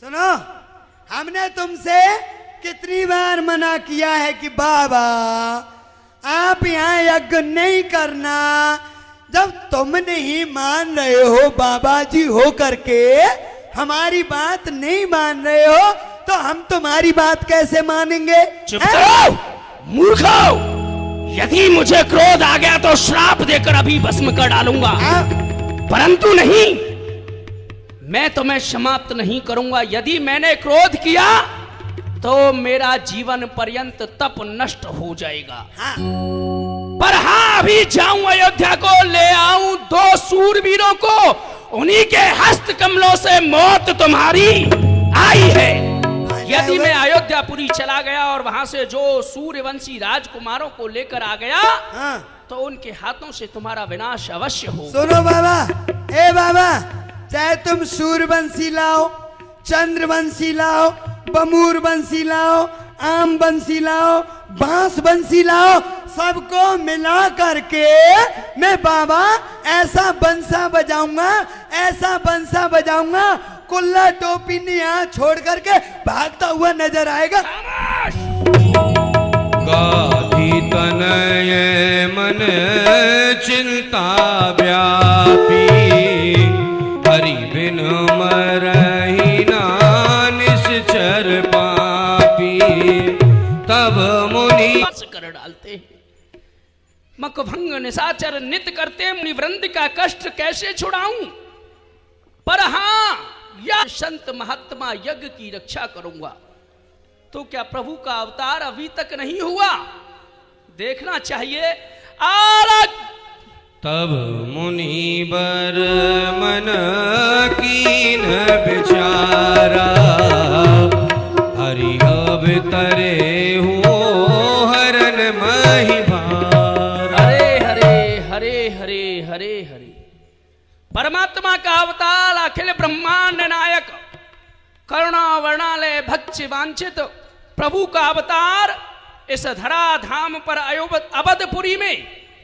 सुनो, हमने तुमसे कितनी बार मना किया है कि बाबा आप यहाँ यज्ञ नहीं करना। जब तुम नहीं मान रहे हो बाबा जी हो करके, हमारी बात नहीं मान रहे हो, तो हम तुम्हारी बात कैसे मानेंगे? चुप करो मूर्खो, यदि मुझे क्रोध आ गया तो श्राप देकर अभी भस्म कर डालूंगा, परंतु नहीं, मैं तुम्हें समाप्त नहीं करूंगा। यदि मैंने क्रोध किया तो मेरा जीवन पर्यंत तप नष्ट हो जाएगा। पर हाँ, अभी जाऊं अयोध्या को, ले आऊं 2 सूरवीरों को, उन्हीं के हस्त कमलों से मौत तुम्हारी आई है। यदि मैं अयोध्यापुरी चला गया और वहां से जो सूर्यवंशी राजकुमारों को लेकर आ गया, तो उनके हाथों से तुम्हारा विनाश अवश्य हो। सुनो बाबा, ए बाबा, चाहे तुम सूर्यवंशी लाओ, चंद्रवंशी लाओ, बमूर बंसी लाओ, आम बंसी लाओ, बांस बंसी लाओ, सबको मिला करके मैं बाबा ऐसा बंसा बजाऊंगा, ऐसा बंसा बजाऊंगा, कुल्ला टोपी ने यहाँ छोड़ करके भागता हुआ नजर आएगा। गाधी तनय मन चिंता व्यापी हरि बिन मरहि ना निश्चर पापी तब मुनि कर डालते हैं। मकभंग निशाचर नित करते मुनि वृंद का कष्ट कैसे छुड़ाऊं? पर हाँ, या संत महात्मा यज्ञ की रक्षा करूंगा। तो क्या प्रभु का अवतार अभी तक नहीं हुआ? देखना चाहिए। तब मुनि बर मन कीन बिचारा हरि अवतरे हो हरन महि भारा। हरे हरे हरे हरे हरे हरे। परमात्मा का अवतार, अखिल ब्रह्मांड नायक, करुणा वर्णालय भक्ति वांछित प्रभु का अवतार इस धरा धाम पर अवधपुरी में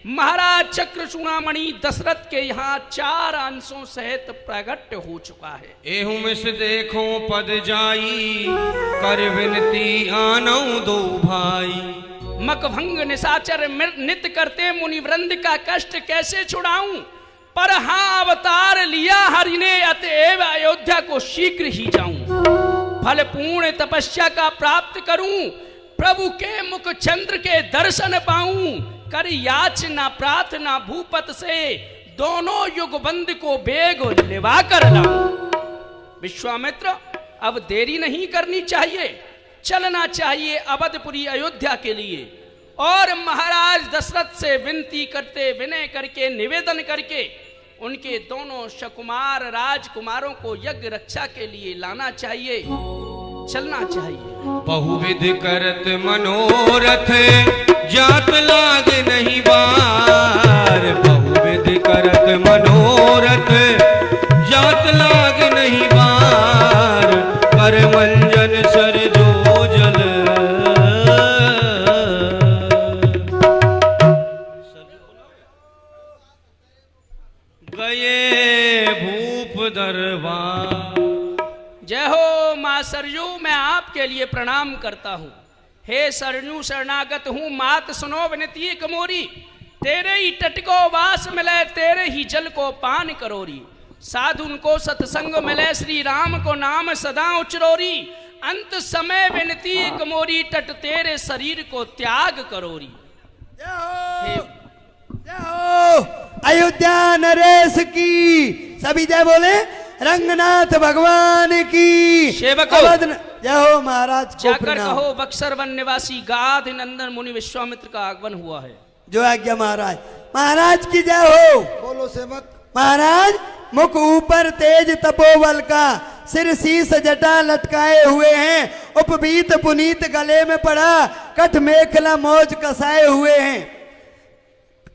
महाराज चक्र चूड़ामणि दशरथ के यहाँ 4 अंशों सहित प्रकट हो चुका है। एहू मिस देखो पद जाई, कर विनती आनौ दो भाई। मकभंग निशाचर नित्य करते मुनि वृंद का कष्ट कैसे छुड़ाऊं, पर हाँ अवतार लिया हरि ने, अतएव अयोध्या को शीघ्र ही जाऊं। फल पूर्ण तपस्या का प्राप्त करूं, प्रभु के मुख चंद्र के दर्शन पाऊं। कर याचना प्रार्थना भूपत से, दोनों युग बंद को बेग लेवा कर लाऊं। विश्वामित्र अब देरी नहीं करनी चाहिए, चलना चाहिए अवधपुरी अयोध्या के लिए। और महाराज दशरथ से विनती करते, विनय करके, निवेदन करके उनके दोनों सकुमार राजकुमारों को यज्ञ रक्षा के लिए लाना चाहिए, चलना चाहिए। बहुविध करत मनोरथ, जात लाग नहीं बार। बहुविध करत मनोरथ, जात लाग नहीं बार। कर मंजन सर जो जल, गए भूप दरबार। जय हो माँ सरयू, मैं आपके लिए प्रणाम करता हूँ। हे सरयू शरणागत हूँ, मात सुनो विनती कमोरी। तेरे ही तट को वास मिले, तेरे ही जल को पान करोरी। साधुन को सत्संग मिले, श्री राम को नाम सदा उचरोरी। अंत समय विनती कमोरी, तट तेरे शरीर को त्याग करोरी। जय हो अयोध्या नरेश की, सभी जय बोले। रंगनाथ भगवान की सेवक जय हो। महाराज को जाकर प्रणाम। कहो बक्सर वन निवासी गाध नंदन मुनि विश्वामित्र का आगमन हुआ है। जो आज्ञा महाराज। महाराज की जय हो। बोलो सेवक। महाराज मुख ऊपर तेज तपोबल का, सिर शीस जटा लटकाए हुए हैं। उपवीत पुनीत गले में पड़ा, कठ मेखला मौज कसाए हुए हैं।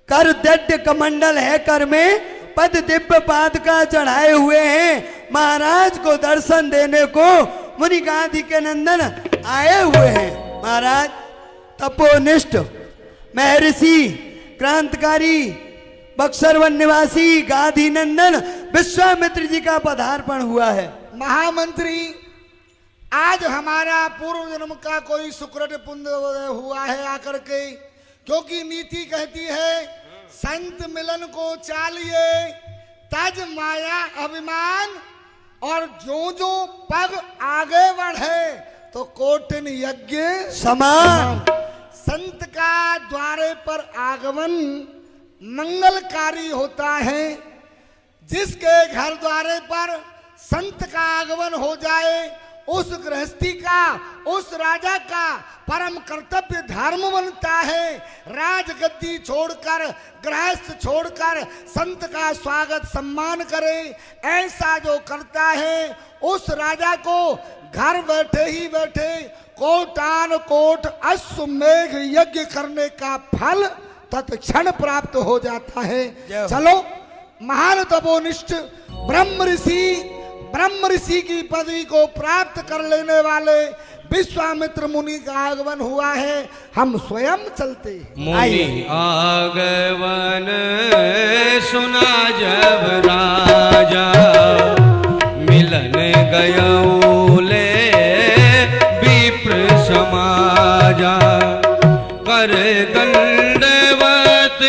कर दड्ड कमंडल है कर में, पद दिव्य पाद का चढ़ाए हुए हैं। महाराज को दर्शन देने को मुनि गांधी के नंदन आए हुए हैं। महाराज तपोनिष्ठ महर्षि क्रांतिकारी बक्सर वन निवासी गांधी नंदन विश्वामित्र जी का पदार्पण हुआ है। महामंत्री, आज हमारा पूर्व जन्म का कोई सुकृत पुण्य हुआ है आकर के, क्योंकि नीति कहती है संत मिलन को चालिए, तज माया अभिमान। और जो जो पग आगे बढ़े तो कोटिन यज्ञ समान। संत का द्वारे पर आगमन मंगलकारी होता है। जिसके घर द्वारे पर संत का आगमन हो जाए, उस गृहस्थी का, उस राजा का परम कर्तव्य धर्म बनता है। राजगद्दी छोड़कर, गृहस्थ छोड़कर संत का स्वागत सम्मान करे। ऐसा जो करता है, उस राजा को घर बैठे ही बैठे कोटान कोट अश्वमेघ यज्ञ करने का फल तत्क्षण प्राप्त हो जाता है। चलो, महान तपोनिष्ठ ब्रह्म ऋषि की पदवी को प्राप्त कर लेने वाले विश्वामित्र मुनि का आगमन हुआ है। हम स्वयं चलते हैं। मुनि आगमन सुना जब राजा, मिलन गयौले विप्र समाजा। कर दंडवत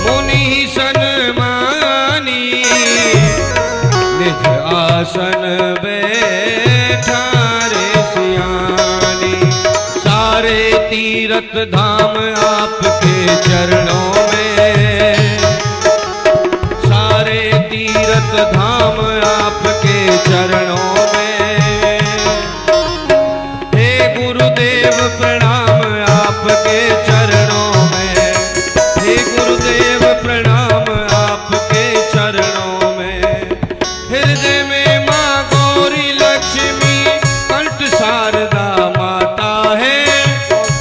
मुनि सन्मानी, निज आसन बैठा रे सियानी। सारे तीर्थ धाम आपके चरणों में, सारे तीर्थ धाम आपके चरणों में। हे गुरुदेव प्रणाम आपके चरणों में, हे गुरुदेव प्रणाम आपके चरणों में। हृदय में माँ गौरी लक्ष्मी, कंठ शारदा माता है।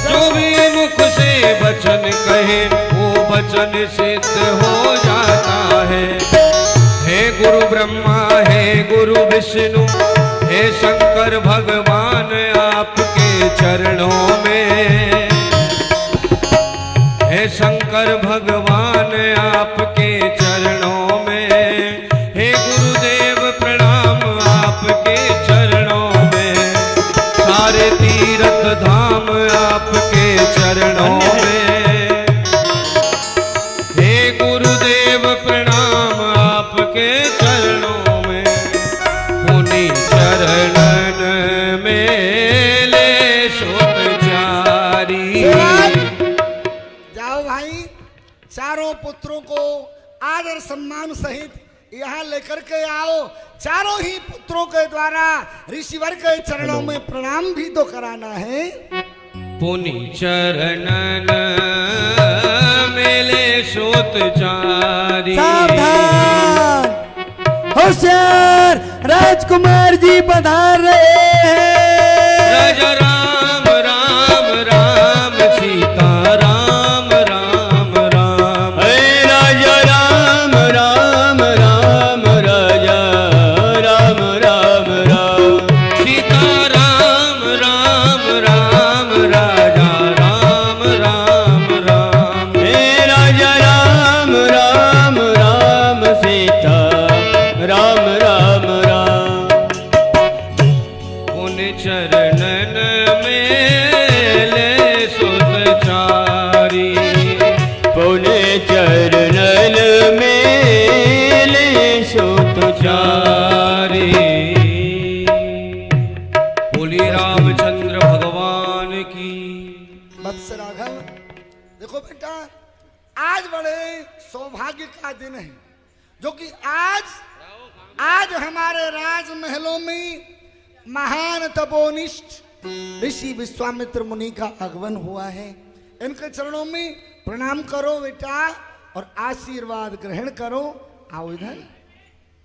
जो भी मुख से वचन कहे, वो वचन सिद्ध हो जाता है। हे गुरु ब्रह्मा, हे गुरु विष्णु, हे शंकर भगवान आपके चरणों में। हे शंकर कर भगवान आपके चरणों में, हे गुरुदेव प्रणाम आपके चरणों में, सारे तीर्थ धाम आपके चरणों में, हे गुरुदेव प्रणाम आपके चरणों में, पुनि चरणन में ले सोत चारी। जाओ भाई, चारों पुत्रों को आदर सम्मान सहित यहाँ लेकर के आओ। चारों ही पुत्रों के द्वारा ऋषिवर के चरणों में प्रणाम भी तो कराना है। पुनि चरणन मेले सोत चारी। सावधान, होशियार, राजकुमार जी पधार रहे हैं। राजा राम राम राम सीता राम राम राम। हे राजा राम राम राम राजा राम राम राम। सीता राम राम राम राजा राम राम राम। हे राजा राम राम राम सीता राम राम राम। पुनि चरणन मेले सुत चारी। पुण्य चरणन मेले सोत चारी। बोली रामचंद्र भगवान की। वत्स राघव, देखो बेटा, आज बड़े सौभाग्य का दिन है, जो कि आज हमारे राजमहलों में महान तपोनिष्ठ ऋषि विश्वामित्र मुनि का आगमन हुआ है। इनके चरणों में प्रणाम करो बेटा और आशीर्वाद ग्रहण करो। आओ इधर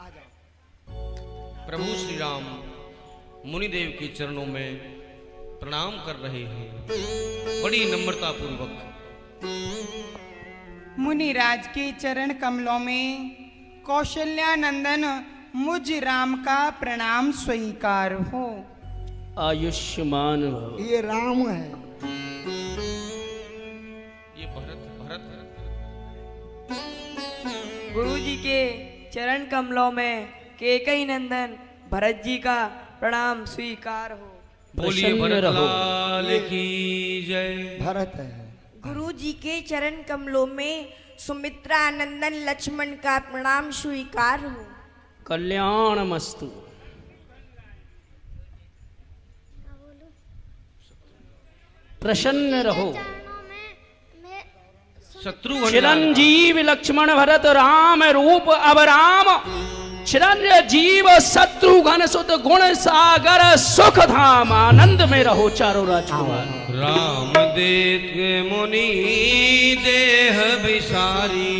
आ जाओ। प्रभु श्री राम मुनिदेव के चरणों में प्रणाम कर रहे हैं बड़ी नम्रता पूर्वक। मुनिराज के चरण कमलों में कौशल्यानंदन मुझ राम का प्रणाम स्वीकार हो। आयुष्मान भव। ये राम है। ये भरत गुरु जी के चरण कमलों में केकई नंदन भरत जी का प्रणाम स्वीकार हो। बोलिए प्रसन्न भरत रहो। लाल की जय। भरत है। गुरु जी के चरण कमलों में सुमित्रा नंदन लक्ष्मण का प्रणाम स्वीकार हो। कल्याण मस्तु। प्रसन्न रहो। शत्रु चिरंजीव लक्ष्मण भरत राम रूप अब राम। चिरंजीव शत्रुघ्न सुत गुण सागर सुख धाम। आनंद में रहो चारों राजकुमार। राम देत मुनि देह विसारी।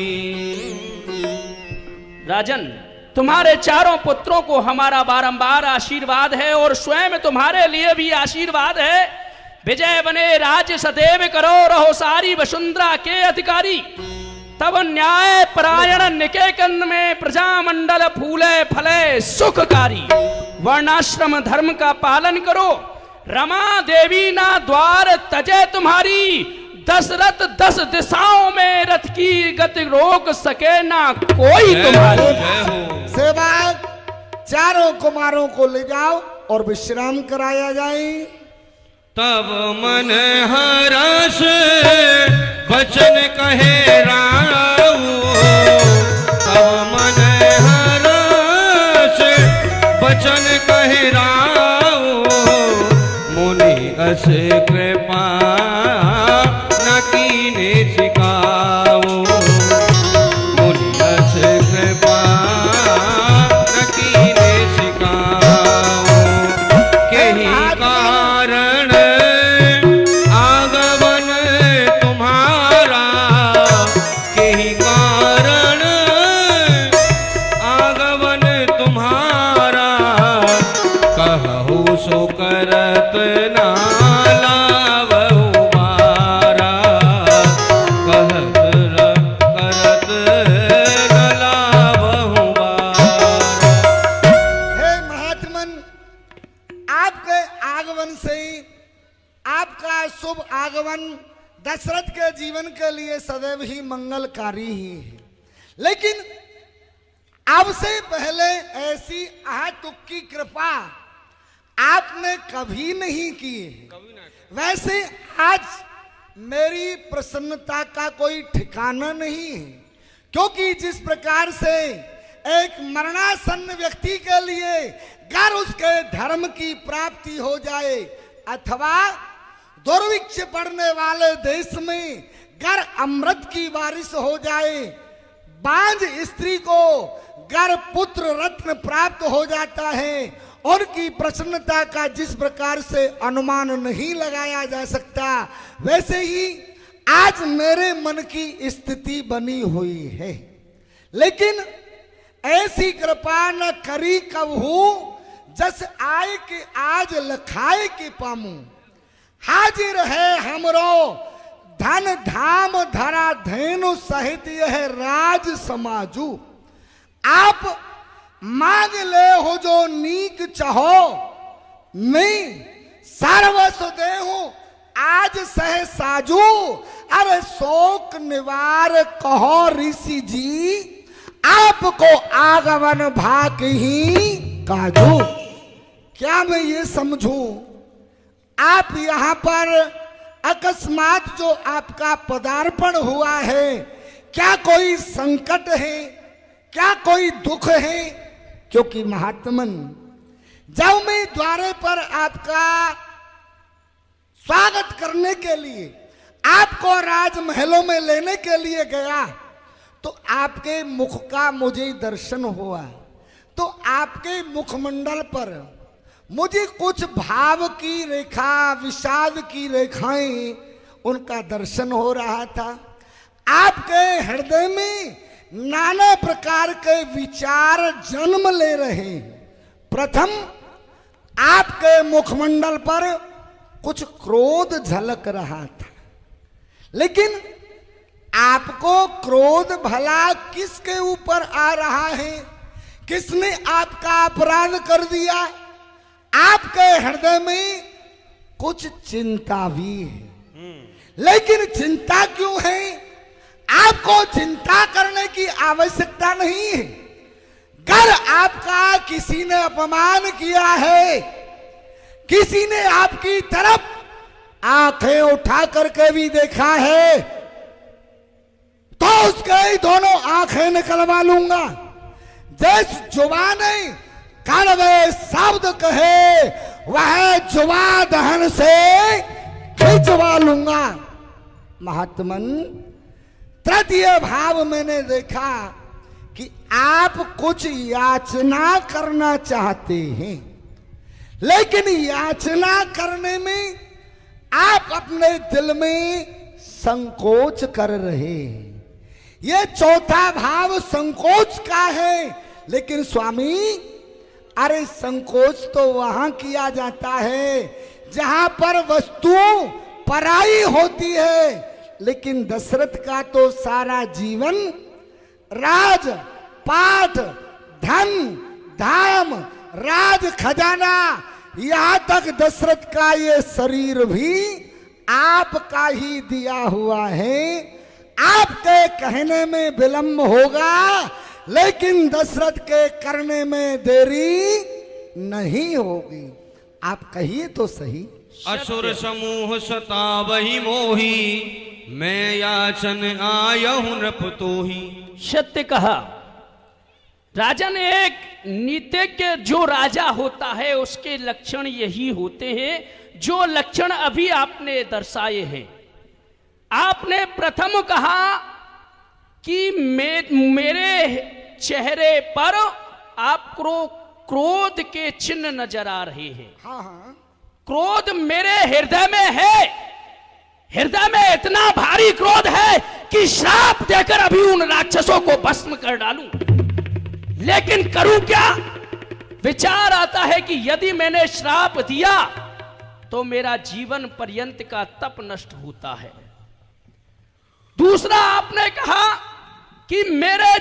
राजन, तुम्हारे चारों पुत्रों को हमारा बारंबार आशीर्वाद है और स्वयं तुम्हारे लिए भी आशीर्वाद है। विजय बने राज्य सदैव करो, रहो सारी वसुंधरा के अधिकारी। तब न्याय परायण निके कंद में प्रजा मंडल फूले फले सुखकारी। वर्णाश्रम धर्म का पालन करो, रमा देवी ना द्वार तजे तुम्हारी। दशरथ 10 दिशाओं में रथ की गति रोक सके ना कोई तुम्हारी। जय हो। सेवक, चारों कुमारों को ले जाओ और विश्राम कराया जाए। तब मन हरस बचन कहे राऊ। तब मन हरस बचन कहे राऊ। मुनि अस कृपा न कीने सिकाऊ। मुनि अस कृपा न कीने सिकाऊ। केहि कारण आगमन तुम्हारा। केहि कारण आगमन तुम्हारा। कहु सो करत ना लावहु बारा। कहत करत न लावहु बारा। हे महात्मन, आपके आगमन से, आपका शुभ आगमन दशरथ के जीवन के लिए सदैव ही मंगलकारी ही है। लेकिन अब से पहले ऐसी अहतुक की कृपा आपने कभी नहीं की। वैसे आज मेरी प्रसन्नता का कोई ठिकाना नहीं है, क्योंकि जिस प्रकार से एक मरणासन्न व्यक्ति के लिए अगर उसके धर्म की प्राप्ति हो जाए अथवा दुर्भिक्ष पड़ने वाले देश में गर अमृत की बारिश हो जाए, बांझ स्त्री को गर पुत्र रत्न प्राप्त हो जाता है, उनकी प्रसन्नता का जिस प्रकार से अनुमान नहीं लगाया जा सकता, वैसे ही आज मेरे मन की स्थिति बनी हुई है। लेकिन ऐसी कृपा न करी कबहू, जस आए के आज लखाए के पामू। हाजिर है हमरो धन धाम धरा धेनु सहित यह राज समाजू। आप मांग ले हो जो नीक चाहो, मैं सर्वस्व देहूं आज सह साजू। अरे शोक निवार कहो ऋषि जी, आपको आगमन भाक ही काजू। क्या मैं ये समझूं, आप यहाँ पर अकस्मात जो आपका पदार्पण हुआ है, क्या कोई संकट है, क्या कोई दुख है? क्योंकि महात्मन, जब मैं द्वारे पर आपका स्वागत करने के लिए, आपको राजमहलों में लेने के लिए गया, तो आपके मुख का मुझे दर्शन हुआ। तो आपके मुखमंडल पर मुझे कुछ भाव की रेखा, विषाद की रेखाएं, उनका दर्शन हो रहा था। आपके हृदय में नाना प्रकार के विचार जन्म ले रहे हैं। प्रथम आपके मुखमंडल पर कुछ क्रोध झलक रहा था, लेकिन आपको क्रोध भला किसके ऊपर आ रहा है? किसने आपका अपराध कर दिया? आपके हृदय में कुछ चिंता भी है, लेकिन चिंता क्यों है? आपको चिंता करने की आवश्यकता नहीं है। अगर आपका किसी ने अपमान किया है, किसी ने आपकी तरफ आंखें उठा करके भी देखा है, तो उसके दोनों आंखें निकलवा लूंगा। जिस जुबान कड़वे शब्द कहे, वह जुबा दहन से खिंचवा लूंगा। महात्मन, तृतीय भाव मैंने देखा कि आप कुछ याचना करना चाहते हैं, लेकिन याचना करने में आप अपने दिल में संकोच कर रहे हैं। ये चौथा भाव संकोच का है। लेकिन स्वामी, अरे संकोच तो वहां किया जाता है जहां पर वस्तु पराई होती है, लेकिन दशरथ का तो सारा जीवन राज पाट, धन धाम, राज खजाना, यहां तक दशरथ का ये शरीर भी आपका ही दिया हुआ है। आपके कहने में विलंब होगा, लेकिन दशरथ के करने में देरी नहीं होगी। आप कहिए तो सही। असुर समूह सतावहि मोही, मैं याचन आयहु नृपतोहि। सत्य कहा। राजा ने एक नीतिज्ञ जो राजा होता है उसके लक्षण यही होते हैं जो लक्षण अभी आपने दर्शाए हैं। आपने प्रथम कहा कि मेरे चेहरे पर आपको क्रोध के चिन्ह नजर आ रहे हैं। हाँ। क्रोध मेरे हृदय में है। हृदय में इतना भारी क्रोध है कि श्राप देकर अभी उन राक्षसों को भस्म कर डालूं। लेकिन करूं क्या? विचार आता है कि यदि मैंने श्राप दिया तो मेरा जीवन पर्यंत का तप नष्ट होता है। दूसरा, आपने कहा कि मेरे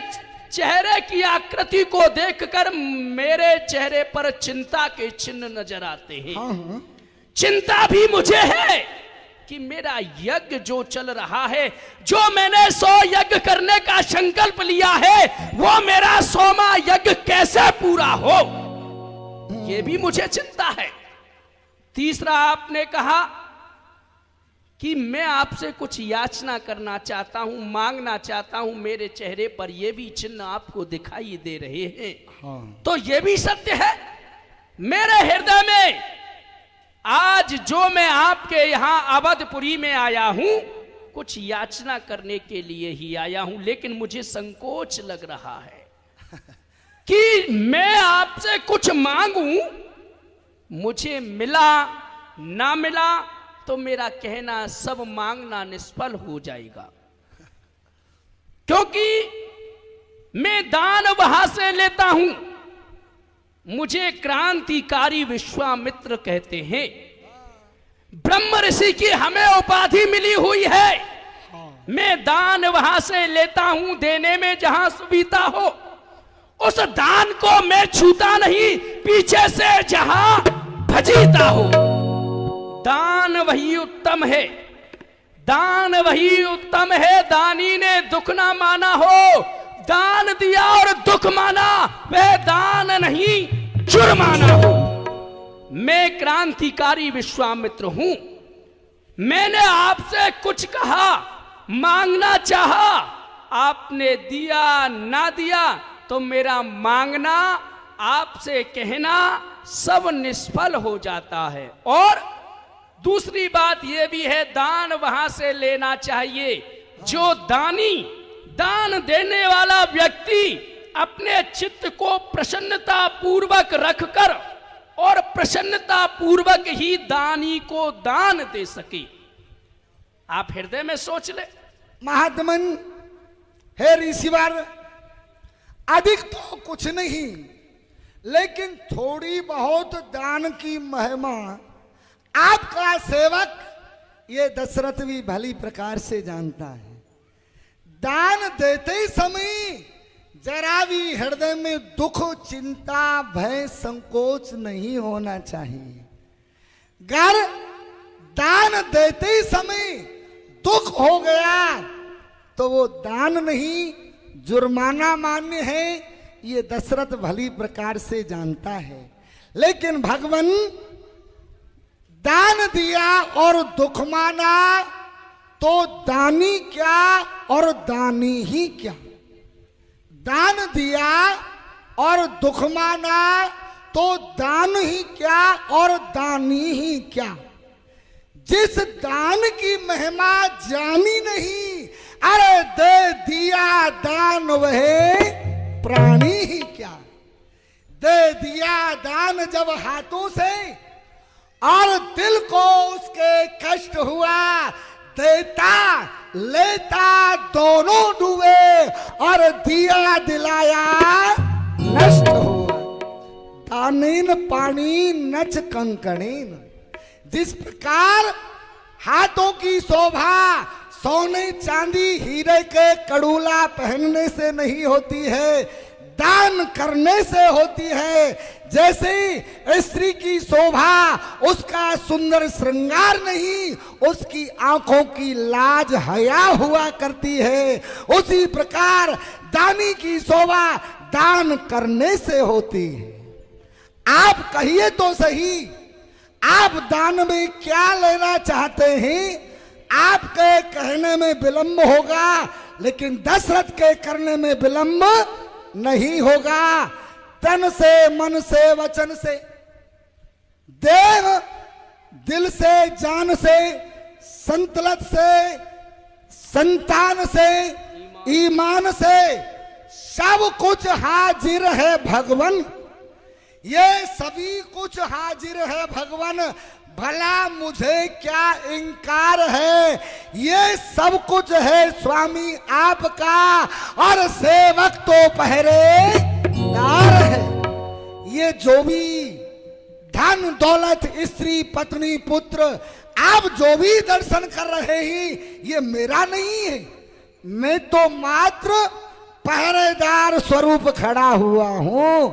चेहरे की आकृति को देखकर मेरे चेहरे पर चिंता के चिन्ह नजर आते हैं। चिंता भी मुझे है, कि मेरा यज्ञ जो चल रहा है, जो मैंने 100 यज्ञ करने का संकल्प लिया है, वो मेरा 100वां यज्ञ कैसे पूरा हो, ये भी मुझे चिंता है। तीसरा आपने कहा कि मैं आपसे कुछ याचना करना चाहता हूं, मांगना चाहता हूं, मेरे चेहरे पर ये भी चिन्ह आपको दिखाई दे रहे हैं। हाँ। तो ये भी सत्य है, मेरे हृदय में आज जो मैं आपके यहां अवधपुरी में आया हूं, कुछ याचना करने के लिए ही आया हूं, लेकिन मुझे संकोच लग रहा है कि मैं आपसे कुछ मांगूं, मुझे मिला ना मिला तो मेरा कहना सब मांगना निष्फल हो जाएगा, क्योंकि मैं दान वहां से लेता हूं। मुझे क्रांतिकारी विश्वामित्र कहते हैं, ब्रह्म ऋषि की हमें उपाधि मिली हुई है। मैं दान वहां से लेता हूं, देने में जहां सुविधा हो, उस दान को मैं छूता नहीं, पीछे से जहां भजीता हो। दान वही उत्तम है, दान वही उत्तम है, दानी ने दुख ना माना हो, दान दिया और दुख माना, वह दान नहीं जुर्माना हो। मैं क्रांतिकारी विश्वामित्र हूं, मैंने आपसे कुछ कहा, मांगना चाहा, आपने दिया ना दिया तो मेरा मांगना, आपसे कहना सब निष्फल हो जाता है। और दूसरी बात यह भी है, दान वहां से लेना चाहिए जो दानी, दान देने वाला व्यक्ति अपने चित्त को प्रसन्नता पूर्वक रखकर और प्रसन्नता पूर्वक ही दानी को दान दे सके। आप हृदय में सोच ले। महात्मन हे ऋषिवर, अधिक तो कुछ नहीं, लेकिन थोड़ी बहुत दान की महिमा आपका सेवक ये दशरथ भी भली प्रकार से जानता है। दान देते समय जरा भी हृदय में दुख, चिंता, भय, संकोच नहीं होना चाहिए। अगर दान देते समय दुख हो गया तो वो दान नहीं, जुर्माना मान्य है, ये दशरथ भली प्रकार से जानता है। लेकिन भगवान दान दिया और दुख माना तो दानी क्या और दानी ही क्या। दान दिया और दुख माना तो दान ही क्या और दानी ही क्या। जिस दान की महिमा जानी नहीं, अरे दे दिया दान वह प्राणी ही क्या। दे दिया दान जब हाथों से और दिल को उसके कष्ट हुआ, देता लेता दोनों डूबे और दिया दिलाया नष्ट हुआ। दानेन पानी नच कंकणेन। जिस प्रकार हाथों की शोभा सोने चांदी हीरे के कड़ूला पहनने से नहीं होती है, दान करने से होती है। जैसे स्त्री की शोभा उसका सुंदर श्रृंगार नहीं, उसकी आंखों की लाज हया हुआ करती है, उसी प्रकार दानी की शोभा दान करने से होती है। आप कहिए तो सही, आप दान में क्या लेना चाहते हैं? आपके कहने में विलंब होगा, लेकिन दशरथ के करने में विलंब नहीं होगा। तन से, मन से, वचन से, देव दिल से, जान से, संतलत से, संतान से, ईमान से सब कुछ हाजिर है भगवान। ये सभी कुछ हाजिर है भगवान। भला मुझे क्या इनकार है? ये सब कुछ है स्वामी आपका और सेवक तो पहरेदार है। ये जो भी धन दौलत, स्त्री पत्नी पुत्र आप जो भी दर्शन कर रहे हैं, ये मेरा नहीं है। मैं तो मात्र पहरेदार स्वरूप खड़ा हुआ हूं।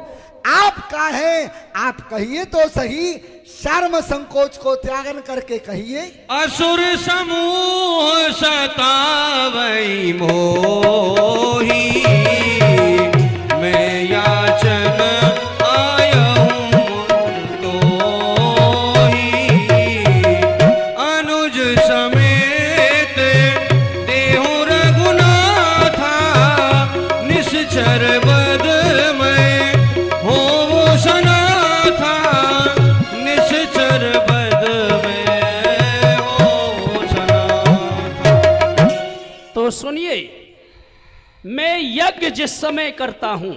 आप का है, आप कहिए तो सही, शर्म संकोच को त्यागन करके कहिए। असुर समूह सतावई मोही, मैं याचन आयहूं तोही, अनुज समेत देहु रघुनाथा, निश्चर बद में हो सनाथा, निश्चर बद में हो सनाथा। तो सुनिए, मैं यज्ञ जिस समय करता हूं,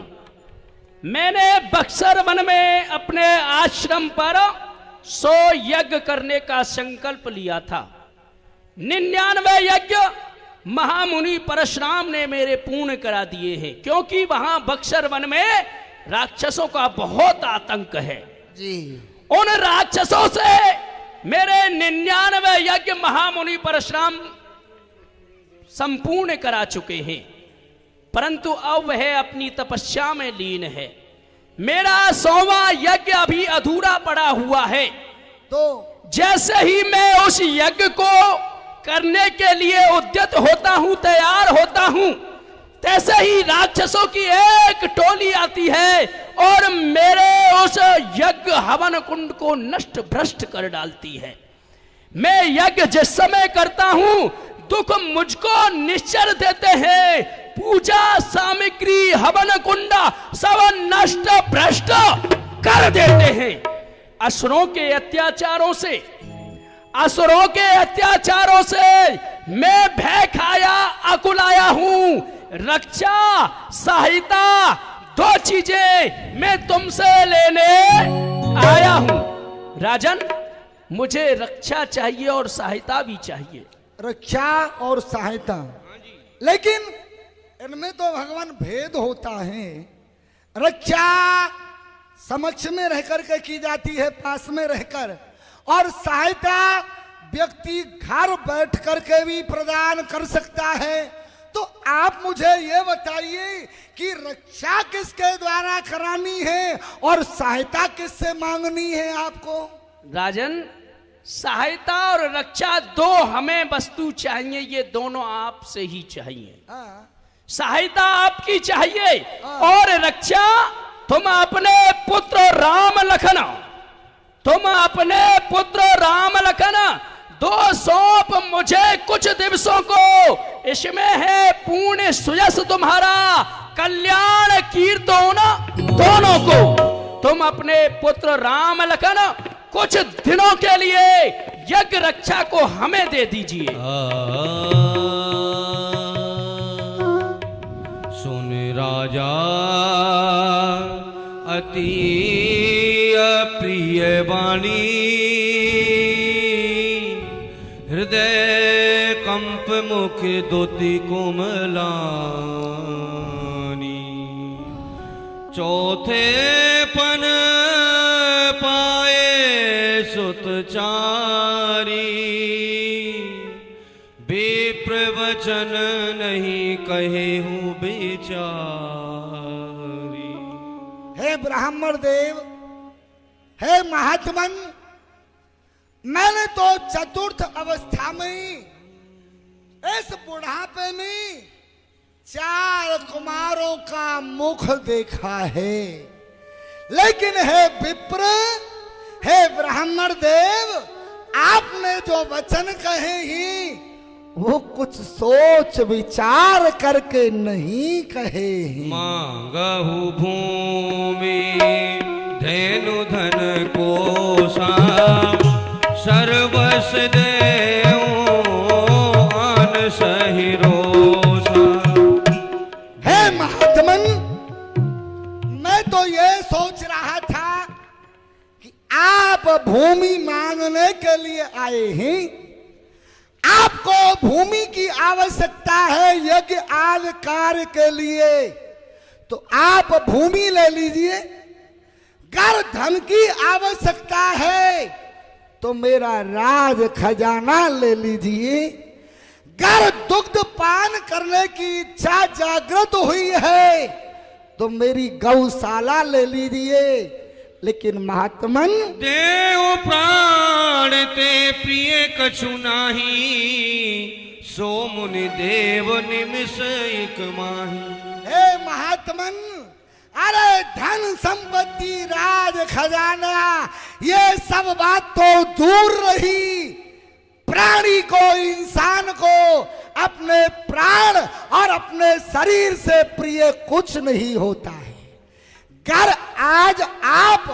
मैंने बक्सर वन में अपने आश्रम पर 100 यज्ञ करने का संकल्प लिया था। 99 यज्ञ महामुनि परशुराम ने मेरे पूर्ण करा दिए हैं, क्योंकि वहां बक्सर वन में राक्षसों का बहुत आतंक है जी। उन राक्षसों से मेरे 99 यज्ञ महामुनि परशुराम संपूर्ण करा चुके हैं, परंतु अब वह अपनी तपस्या में लीन है। मेरा 100वां यज्ञ अभी अधूरा पड़ा हुआ है। तो जैसे ही मैं उस यज्ञ को करने के लिए उद्यत होता हूं, तैयार होता हूं, तैसे ही राक्षसों की एक टोली आती है और मेरे उस यज्ञ हवन कुंड को नष्ट भ्रष्ट कर डालती है। मैं यज्ञ जिस समय करता हूं, दुख मुझको निश्चर देते हैं, पूजा सामग्री हवन कुंडा सब नष्ट भ्रष्ट कर देते हैं। असुरों के अत्याचारों से मैं भय खाया अकुलाया हूं। रक्षा सहायता 2 चीजें मैं तुमसे लेने आया हूं। राजन, मुझे रक्षा चाहिए और सहायता भी चाहिए। रक्षा और सहायता, लेकिन इनमें तो भगवान भेद होता है। रक्षा समक्ष में रहकर के की जाती है, पास में रहकर, और सहायता व्यक्ति घर बैठ करके भी प्रदान कर सकता है। तो आप मुझे ये बताइए कि रक्षा किसके द्वारा करानी है और सहायता किससे मांगनी है आपको? राजन, सहायता और रक्षा 2 हमें वस्तु चाहिए, ये दोनों आपसे ही चाहिए। हाँ। सहायता आपकी चाहिए और रक्षा तुम अपने पुत्र राम लखन 2 सौंप मुझे कुछ दिवसों को। इसमें है पूर्ण सुयस तुम्हारा, कल्याण कीर्तन दोनों को। तुम अपने पुत्र राम लखन कुछ दिनों के लिए यज्ञ रक्षा को हमें दे दीजिए। सुन राजा अति प्रिय वाणी, हृदय कंप मुख दोति कोमलानी, चौथे पन पाए सुत चारी, बेप्रवचन नहीं कहे हूँ बेचारी। हे ब्राह्मण देव, हे महात्मन, मैंने तो चतुर्थ अवस्था में इस बुढ़ापे में 4 कुमारों का मुख देखा है, लेकिन हे विप्र, हे ब्राह्मण देव, आपने जो वचन कहे ही वो कुछ सोच विचार करके नहीं कहे ही। मांगहु भूमि धेनु धन कोसा, सर्वस देऊं आन सहि रोसा। हे महात्मन, मैं तो ये सोच रहा था कि आप भूमि मांगने के लिए आए हैं, आपको भूमि की आवश्यकता है यज्ञ आदि कार्य के लिए, तो आप भूमि ले लीजिए। गर धन की आवश्यकता है तो मेरा राज खजाना ले लीजिए। गर दुग्ध पान करने की इच्छा जागृत हुई है तो मेरी गौशाला ले लीजिए, लेकिन महात्मन देव प्राण ते प्रिय कछु नाही, सो मुनि देव निमिष एक माही। हे महात्मन, अरे धन संपत्ति राज खजाना ये सब बात तो दूर रही, प्राणी को, इंसान को अपने प्राण और अपने शरीर से प्रिय कुछ नहीं होता है। कर आज आप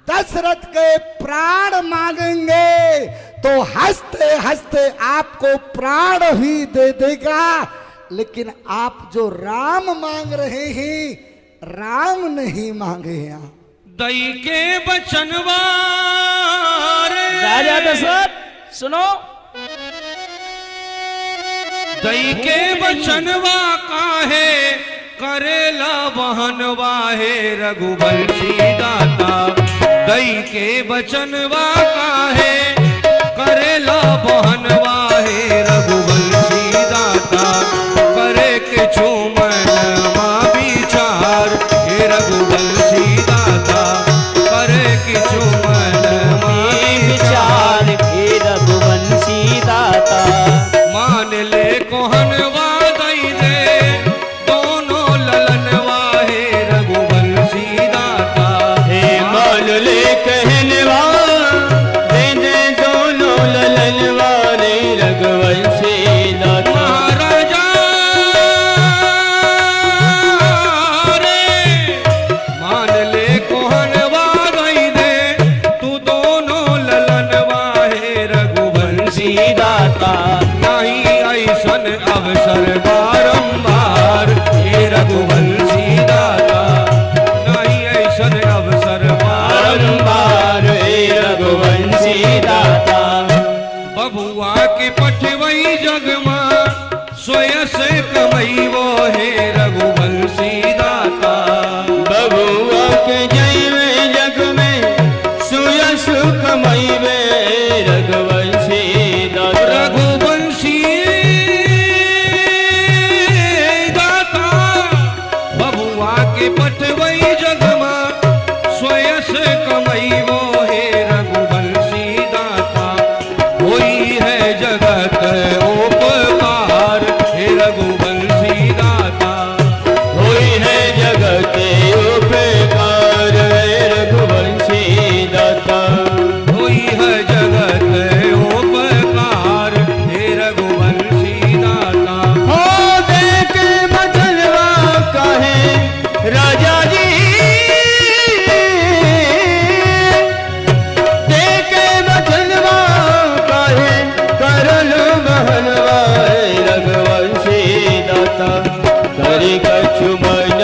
दशरथ के प्राण मांगेंगे तो हंसते हंसते आपको प्राण ही दे देगा, लेकिन आप जो राम मांग रहे हैं, राम नहीं मांगे हैं आप। दई के बचनवा राजा दशरथ सुनो, दई के बचनवा काहे करेला बहनवा है रघुवंशी दाता। दई के बचनवा काहे करेला बहनवा है रघुवंशी दाता। करे के छुमनमा विचार हे रघुवंशी दाता। करे के छुमनमा विचार हे रघुवंशी दाता। मान ले कोहनवा दई दे दोनों ललनवा हे रघुवंशी दाता। हे मान ले कहनवा दे दे दोनों ललनवा रे रघुवंशी दाता। महाराजा रे मान ले कोहनवा दई दे तू दोनों ललनवा हे रघुवंशी दाता। नहीं ऐसन अवसर बारंबार हे रघुवंशी दाता। नहीं ऐसन अवसर बारंबार हे रघुवंशी दाता। बबुआ के पठवई जग में सोय से कमई वो हे रघुवंशी दाता। बबुआ के जय जग में सुयश कमई वे रघुवंशी दाता। रघुवंशी दाता बबुआ के पठवई जग में सोय से कमई वो हे रघुवंशी दाता। होई है जगत उपकार हे रघुवंशी दाता। होई है जगत उपकार हे रघुवंशी दाता। होई है जगत उपकार हे रघुवंशी दाता। हो देख बचनवा कहे राजा जी। देख बचनवा कहे करल बहनवा हे रघुवंशी दाता। करी कछु मन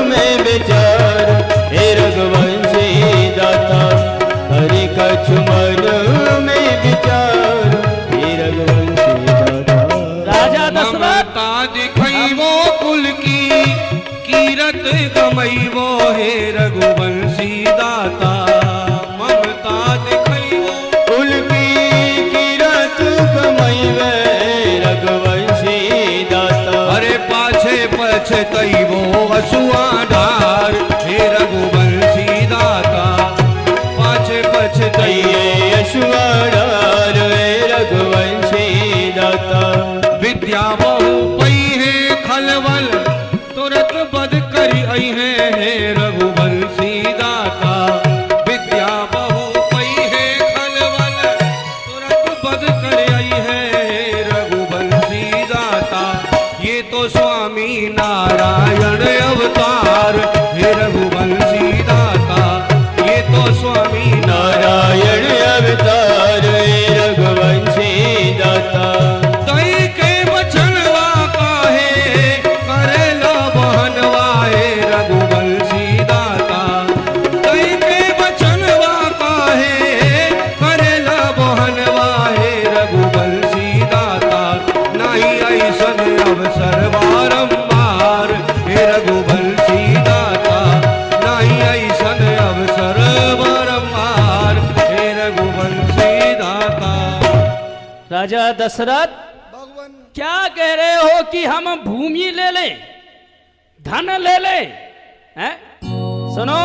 में विचार हे रघुवंशी दाता। करी कछु मन में विचार हे रघुवंशी दाता। राजा दशरथ ममता दिखई वो कुल की कीरत गमई वो हे रघुवंशी दाता। ममता दिखई वो उनकी किरत कमई वे रघुवंशी दाता। अरे पाछे पछतई वो हसुआ डार हे रघुवंशी दाता। पाछे पछतई ये यशवरार वे रघुवंशी दाता। विद्या बहु पई है खलवल तुरंत बद करी आई है हे रघुवंशी दाता। विद्या बहु पई है खलवल तुरंत बद करी आई है हे रघुवंशी दाता। ये तो स्वामी नारायण अवतार हे रघुवंशी दाता। ये तो स्वामी नारायण अवतार वे रघुवंशी दाता। दई के बचनवा काहे करेला बहनवा हे रघुवंशी दाता। दई के बचनवा काहे करेला बहनवा हे रघुवंशी दाता। नहीं ऐसन अवसर बारंबार हे रघुवंशी दाता। नहीं ऐसन अवसर बारंबार हे रघुवंशी दाता। राजा दशरथ भगवान क्या कह रहे हो कि हम भूमि ले ले, धन ले ले, हैं? सुनो,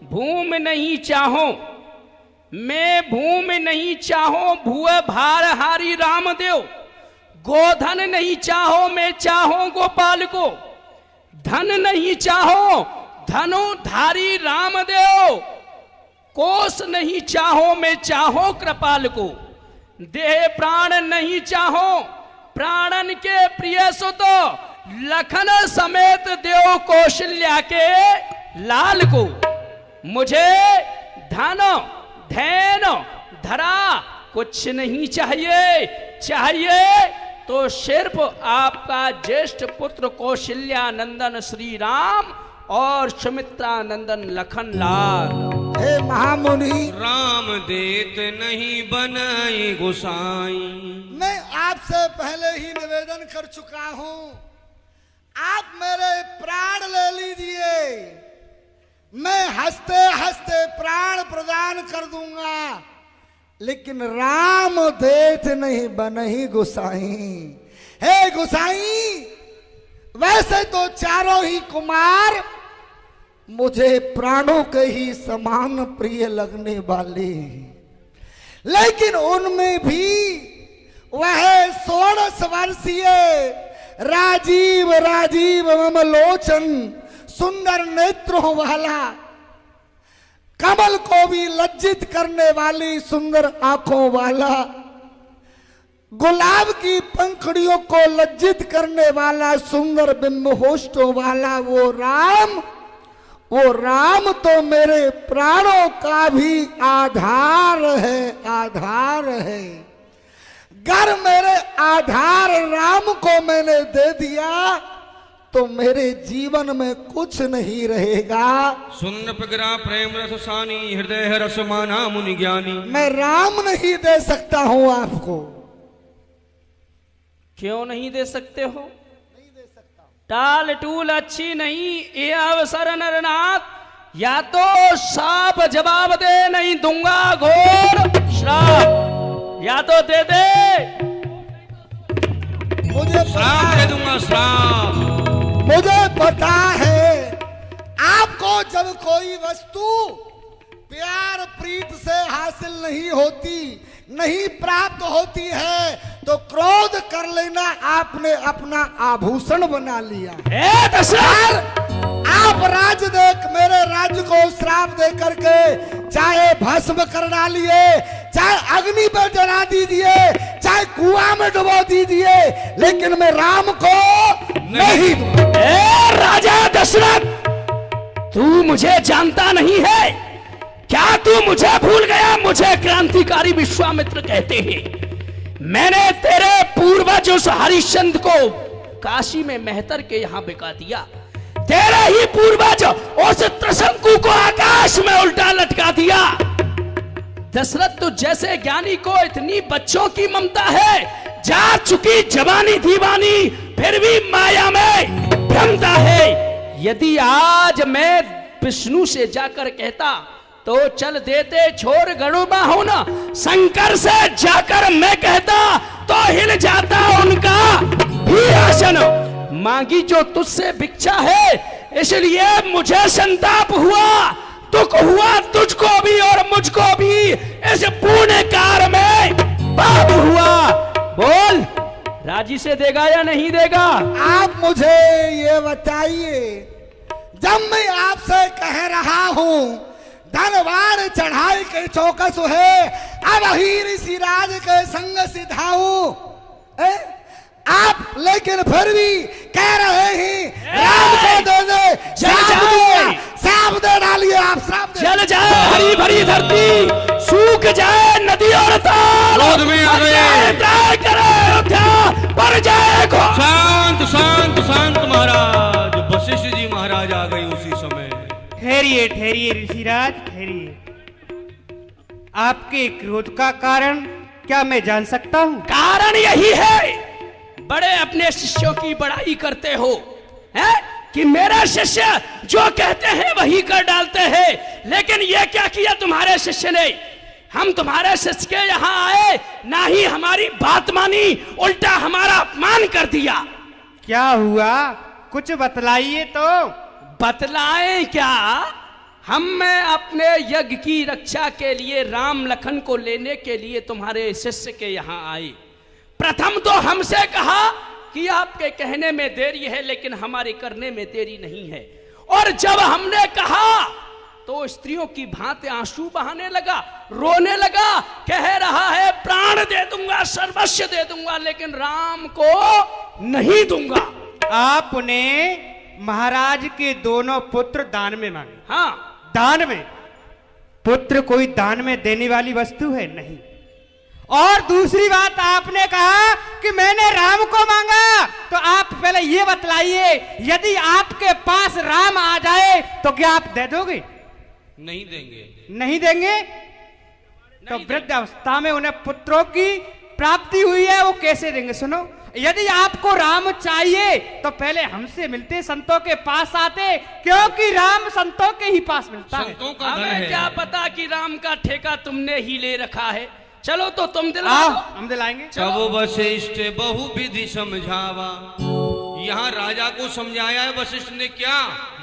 भूमि नहीं चाहो, मैं भूमि नहीं चाहो, भूए भार हारी रामदेव। गोधन नहीं चाहो, मैं चाहो गोपाल को। धन नहीं चाहो, धनुधारी रामदेव। कोष नहीं चाहो, मैं चाहो कृपाल को। देह प्राण नहीं चाहो, प्राणन के प्रिय सुत लखन समेत देव कौशल्या के लाल को। मुझे धन धैन धरा कुछ नहीं चाहिए, चाहिए तो सिर्फ आपका ज्येष्ठ पुत्र कौशल्या नंदन श्री राम और सुमित्रा नंदन लखन लाल। हे महामुनि, राम देत नहीं बनाई गोसाई। मैं आपसे पहले ही निवेदन कर चुका हूं, आप मेरे प्राण ले लीजिए, मैं हंसते हंसते प्राण प्रदान कर दूंगा, लेकिन राम देत नहीं बनही गोसाई। हे गोसाई, वैसे तो चारों ही कुमार मुझे प्राणों के ही समान प्रिय लगने वाले, लेकिन उनमें भी वह 16 वर्षीय राजीव राजीव ममलोचन सुंदर नेत्रों वाला, कमल को भी लज्जित करने वाली सुंदर आंखों वाला, गुलाब की पंखुड़ियों को लज्जित करने वाला सुंदर बिंब होष्टों वाला वो राम तो मेरे प्राणों का भी आधार है, आधार है। गर मेरे आधार राम को मैंने दे दिया तो मेरे जीवन में कुछ नहीं रहेगा। सुन पगरा प्रेम रस सानी, हृदय रस माना मुनि ज्ञानी। मैं राम नहीं दे सकता हूं आपको। क्यों नहीं दे सकते हो? नहीं दे सकता। टाल टूल अच्छी नहीं, ये अवसर नरनाथ, या तो साफ जवाब दे, नहीं दूंगा घोर श्राप, या तो दे दे। मुझे श्राप दे दूंगा, श्राप। मुझे पता है आपको जब कोई वस्तु प्यार प्रीत से हासिल नहीं होती, नहीं प्राप्त होती है, तो क्रोध कर लेना आपने अपना आभूषण बना लिया। आप राज देख मेरे राज्य को श्राप दे करके चाहे भस्म कर डालिए, चाहे अग्नि पर जला दीजिए, चाहे कुआं में डुबो दीजिए, लेकिन मैं राम को नहीं। राजा दशरथ, तू मुझे जानता नहीं है क्या? तू मुझे भूल गया? मुझे क्रांतिकारी विश्वामित्र कहते हैं। मैंने तेरे पूर्वज उस हरिश्चंद्र को काशी में मेहतर के यहां बिका दिया। तेरे ही पूर्वज उस त्रिशंकु को आकाश में उल्टा लटका दिया। दशरथ, तो जैसे ज्ञानी को इतनी बच्चों की ममता है, जा चुकी जवानी दीवानी, फिर भी माया में भ्रमता है। यदि आज मैं विष्णु से जाकर कहता तो चल देते छोर गणुबा हो ना, शंकर से जाकर मैं कहता तो हिल जाता उनका भी आसन। मांगी जो तुझसे भिक्षा है, इसलिए मुझे संताप हुआ, दुख हुआ तुझको भी और मुझको भी, इस पुण्य कार में पाप हुआ। बोल, राजी से देगा या नहीं देगा? आप मुझे ये बताइए, जब मैं आपसे कह रहा हूं धनवान चढ़ाई के चौकस है, अब ही ऋषिराज के संग सिधाऊं, आप लेकिन फिर भी कह रहे हैं राम को दे दे, श्राप दे डालिए आप, श्राप दे। चल जाए हरी भरी धरती, सूख जाए नदी और ताल, क्रोध में आ गए, पर जाए शांत शांत शांत महाराज। वशिष्ठ जी महाराज आ गए उसी समय। ठहरिए ठहरिए ऋषिराज, ठहरिए। आपके क्रोध का कारण क्या मैं जान सकता हूँ? कारण यही है, बड़े अपने शिष्यों की बड़ाई करते हो, हैं? कि मेरे शिष्य जो कहते हैं वही कर डालते हैं। लेकिन ये क्या किया तुम्हारे शिष्य ने? हम तुम्हारे शिष्य के यहाँ आए, ना ही हमारी बात मानी, उल्टा हमारा अपमान कर दिया। क्या हुआ? कुछ बतलाइए तो। बतलाएं क्या? मैं अपने यज्ञ की रक्षा के लिए राम लखन को लेने के लिए तुम्हारे शिष्य के यहाँ आए। प्रथम तो हमसे कहा कि आपके कहने में देरी है, लेकिन हमारे करने में देरी नहीं है। और जब हमने कहा तो स्त्रियों की भांति आंसू बहाने लगा, रोने लगा, कह रहा है प्राण दे दूंगा, सर्वस्व दे दूंगा, लेकिन राम को नहीं दूंगा। आपने महाराज के दोनों पुत्र दान में मांगे। हाँ, दान में। पुत्र कोई दान में देने वाली वस्तु है? नहीं। और दूसरी बात आपने कहा कि मैंने राम को मांगा, तो आप पहले ये बतलाइए, यदि आपके पास राम आ जाए तो क्या आप दे दोगे? नहीं देंगे। नहीं देंगे? तो वृद्ध अवस्था में उन्हें पुत्रों की प्राप्ति हुई है, वो कैसे देंगे? सुनो, यदि आपको राम चाहिए तो पहले हमसे मिलते, संतों के पास आते, क्योंकि राम संतों के ही पास मिलता है। संतों का धन हमें है। क्या पता कि राम का ठेका तुमने ही ले रखा है। चलो तो तुम दिला आओ, दो। हम दिलाएंगे। तब वशिष्ठ बहु विधि समझावा। यहाँ राजा को समझाया है वशिष्ठ ने। क्या?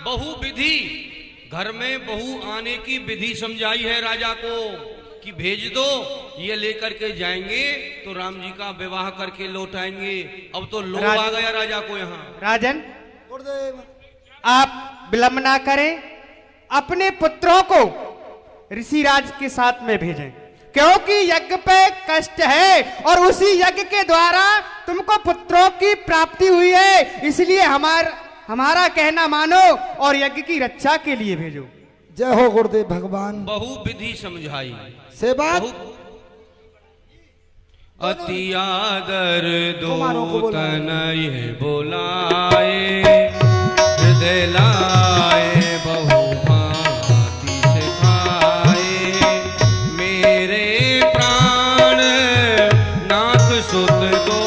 बहु विधि। घर में बहू आने की विधि समझाई है राजा को कि भेज दो, ये लेकर के जाएंगे तो राम जी का विवाह करके लौट आएंगे। अब तो लोभ आ गया राजा को यहाँ। राजन, गुरुदेव आप विलंब ना करें, अपने पुत्रों को ऋषिराज के साथ में भेजें, क्योंकि यज्ञ पे कष्ट है और उसी यज्ञ के द्वारा तुमको पुत्रों की प्राप्ति हुई है। इसलिए हमारा कहना मानो और यज्ञ की रक्षा के लिए भेजो। जय हो गुरुदेव भगवान। बहु विधि समझाई से बात अति आदर दो कुमारों को बोला। तनय बोलाए, हृदय लाए बहु भांति सिखाए। मेरे प्राण नाथ सुत दो,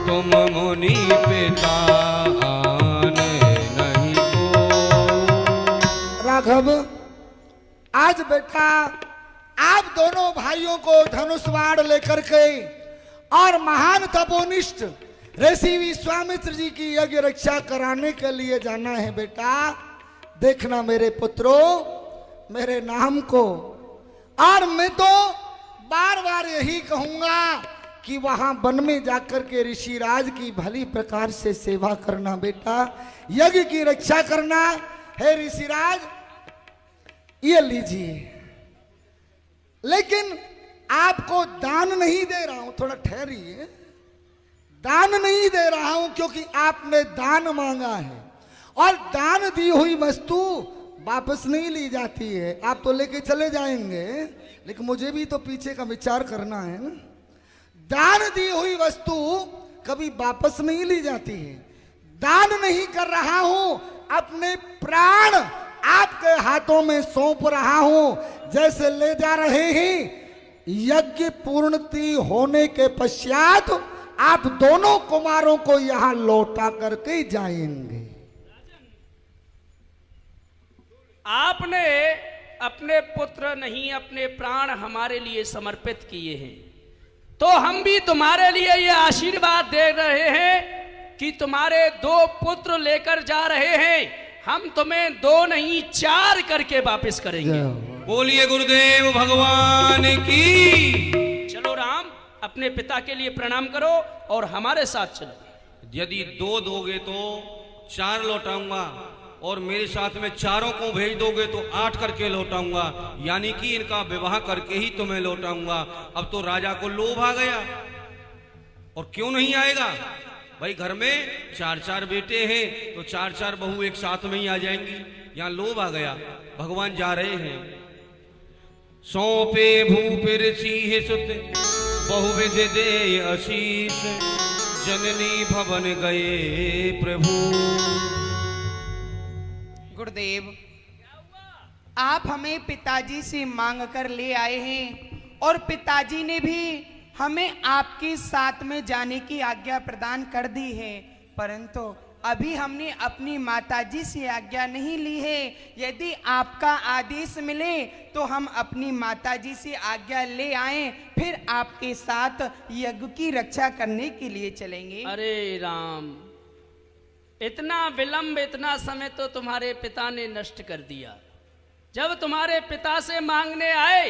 तुम मुनि पिता आन नहीं को। राघव, आज बेटा आप दोनों भाइयों को धनुष बाण लेकर के और महान तपोनिष्ठ ऋषि विश्वामित्र जी की यज्ञ रक्षा कराने के लिए जाना है। बेटा देखना मेरे पुत्रों, मेरे नाम को। और मैं तो बार बार यही कहूंगा कि वहां वन में जाकर के ऋषिराज की भली प्रकार से सेवा करना। बेटा यज्ञ की रक्षा करना है। ऋषिराज ये लीजिए, लेकिन आपको दान नहीं दे रहा हूं, थोड़ा ठहरिए। दान नहीं दे रहा हूं क्योंकि आपने दान मांगा है, और दान दी हुई वस्तु वापस नहीं ली जाती है। आप तो लेके चले जाएंगे, लेकिन मुझे भी तो पीछे का विचार करना है ना। दान दी हुई वस्तु कभी वापस नहीं ली जाती है। दान नहीं कर रहा हूं, अपने प्राण आपके हाथों में सौंप रहा हूं। जैसे ले जा रहे हैं, यज्ञ पूर्णति होने के पश्चात आप दोनों कुमारों को यहां लौटा करके जाएंगे। आपने अपने पुत्र नहीं, अपने प्राण हमारे लिए समर्पित किए हैं, तो हम भी तुम्हारे लिए ये आशीर्वाद दे रहे हैं कि तुम्हारे 2 पुत्र लेकर जा रहे हैं। हम तुम्हें 2 नहीं 4 करके वापस करेंगे। बोलिए गुरुदेव भगवान की। चलो राम, अपने पिता के लिए प्रणाम करो और हमारे साथ चलो। यदि 2 दोगे तो 4 लौटाऊंगा, और मेरे साथ में 4 को भेज दोगे तो 8 करके लौटाऊंगा, यानी कि इनका विवाह करके ही तुम्हें लौटाऊंगा। अब तो राजा को लोभ आ गया, और क्यों नहीं आएगा भाई? घर में 4-4 बेटे हैं तो 4-4 बहू एक साथ में ही आ जाएंगी। यहाँ लोभ आ गया। भगवान जा रहे हैं। सौंपे भूपिर सिंह सुत बहुविध दे आशीष, जननी भवन गए प्रभु। गुरुदेव, आप हमें पिताजी से मांग कर ले आए हैं, और पिताजी ने भी हमें आपके साथ में जाने की आज्ञा प्रदान कर दी है, परंतु अभी हमने अपनी माताजी से आज्ञा नहीं ली है। यदि आपका आदेश मिले तो हम अपनी माताजी से आज्ञा ले आएं, फिर आपके साथ यज्ञ की रक्षा करने के लिए चलेंगे। अरे राम, इतना विलंब, इतना समय तो तुम्हारे पिता ने नष्ट कर दिया। जब तुम्हारे पिता से मांगने आए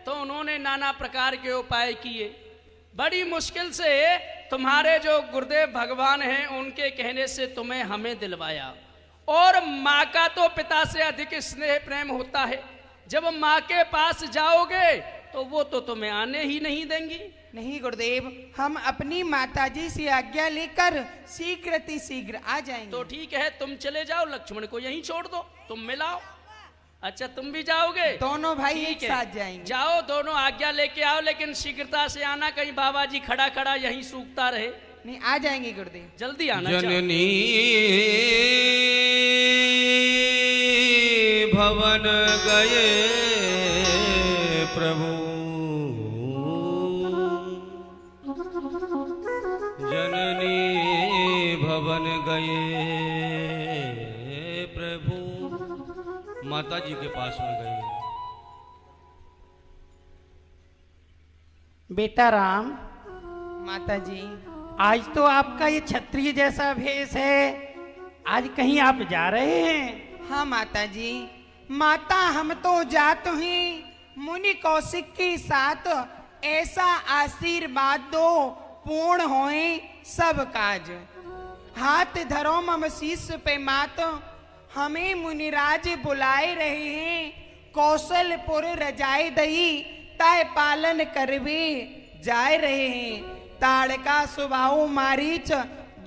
तो उन्होंने नाना प्रकार के उपाय किए। बड़ी मुश्किल से तुम्हारे जो गुरुदेव भगवान हैं उनके कहने से तुम्हें हमें दिलवाया। और माँ का तो पिता से अधिक स्नेह प्रेम होता है। जब माँ के पास जाओगे तो वो तो तुम्हें आने ही नहीं देंगी। नहीं गुरुदेव, हम अपनी माताजी से आज्ञा लेकर शीघ्र आ जाएंगे। तो ठीक है, तुम चले जाओ, लक्ष्मण को यहीं छोड़ दो, तुम मिलाओ। अच्छा, तुम भी जाओगे? दोनों भाई एक ठीक है, साथ जाएंगे। जाओ, दोनों आज्ञा लेके आओ, लेकिन शीघ्रता से आना, कहीं बाबा जी खड़ा खड़ा यहीं सूखता रहे। नहीं, आ जाएंगे गुरुदेव, जल्दी आना। जाओ। जननी भवन गए प्रभु, जननी भवन गए प्रभु, माता जी के पास में गए। बेटा राम, माताजी। आज तो आपका ये क्षत्रिय जैसा भेष है, आज कहीं आप जा रहे हैं? हाँ माताजी, माता हम तो जात हैं, मुनि कौशिक के साथ ऐसा आशीर्वाद दो पूर्ण होए सब काज। हाथ धरो मम शीश पे मात, हमें मुनिराज बुलाए रहे हैं। कौशलपुर रजाए दई तय पालन करवे जाए रहे हैं। ताड़का स्वभाव मारीच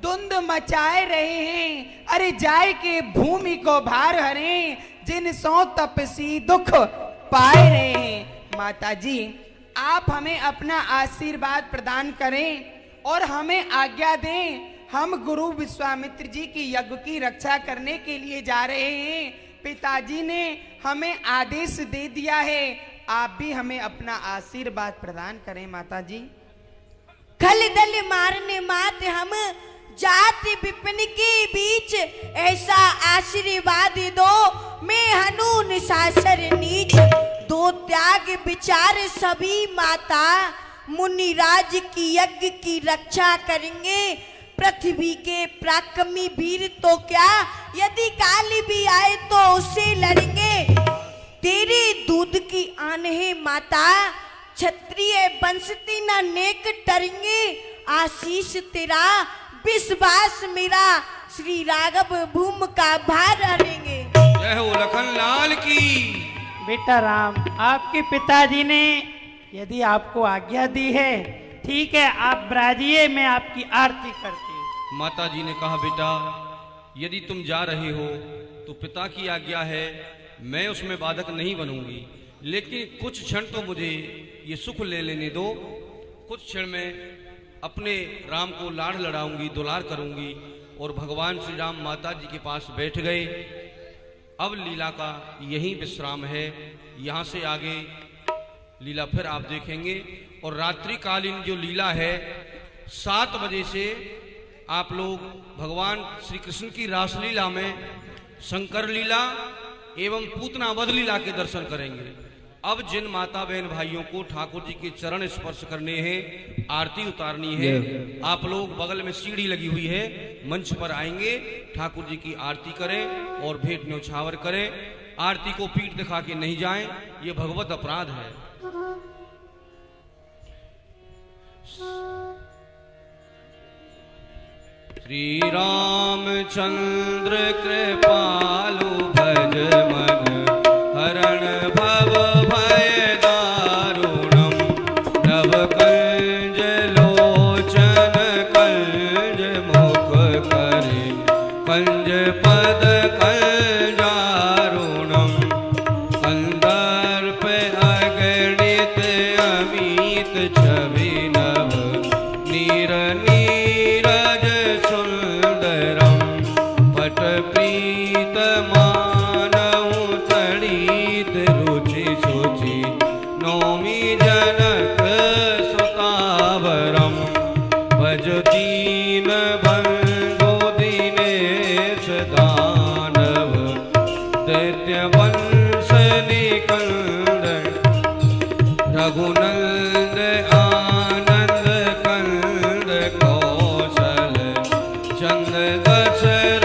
धुंध मचाए रहे हैं। अरे जाए के भूमि को भार हरे, जिन सो तपसी दुख पाए रहे हैं। माताजी, आप हमें अपना आशीर्वाद प्रदान करें और हमें आज्ञा दें। हम गुरु विश्वामित्र जी की यज्ञ की रक्षा करने के लिए जा रहे हैं। पिताजी ने हमें आदेश दे दिया है, आप भी हमें अपना आशीर्वाद प्रदान करें। माताजी, खल दल मारने मात हम जाति विपिन के बीच, ऐसा आशीर्वाद दो मैं हनून सासर नीच। दो त्याग विचार सभी माता, मुनिराज की यज्ञ की रक्षा करेंगे। पृथ्वी के पराक्रमी वीर तो क्या, यदि काली भी आए तो उससे लड़ेंगे। तेरे दूध की आन है माता, क्षत्रिय वंशती न नेक डरेंगे। आशीष तेरा विश्वास मेरा, श्री राघव भूम का भार हरेंगे। जय हो लखन लाल की। बेटा राम, आपके पिताजी ने यदि आपको आज्ञा दी है, ठीक है, आप ब्राजिए, मैं आपकी आरती करती हूँ। माता जी ने कहा, बेटा यदि तुम जा रहे हो तो पिता की आज्ञा है, मैं उसमें बाधक नहीं बनूंगी, लेकिन कुछ क्षण तो मुझे ये सुख ले लेने दो। कुछ क्षण में अपने राम को लाड़ लड़ाऊंगी, दुलार करूंगी। और भगवान श्री राम माता जी के पास बैठ गए। अब लीला का यही विश्राम है, यहाँ से आगे लीला फिर आप देखेंगे। और रात्रिकालीन जो लीला है 7 बजे से आप लोग भगवान श्री कृष्ण की रासलीला में शंकर लीला एवं पूतना वध लीला के दर्शन करेंगे। अब जिन माता बहन भाइयों को ठाकुर जी के चरण स्पर्श करने हैं, आरती उतारनी है, आप लोग बगल में सीढ़ी लगी हुई है, मंच पर आएंगे, ठाकुर जी की आरती करें और भेंट न्यौछावर करें। आरती को पीठ दिखा के नहीं जाएं, ये भगवत अपराध है। श्री रामचंद्र कृपालु भज मन, हरण भव भय दारुणम। नव कंज लोचन कंज मुख करे, कंज पद कंजारुणम। कंदर्प अगणित अमित छवि नभ, नीर नीरज सुंदरम। पट प्रीत मानव तड़ित रुचि सुचि, नौमि जनक सुतावरम। भज दीन बंधु दिनेश दानव, दैत्य वंश निकंदन। रघुनंद आनंद कंद कौशल, चंद दशरथ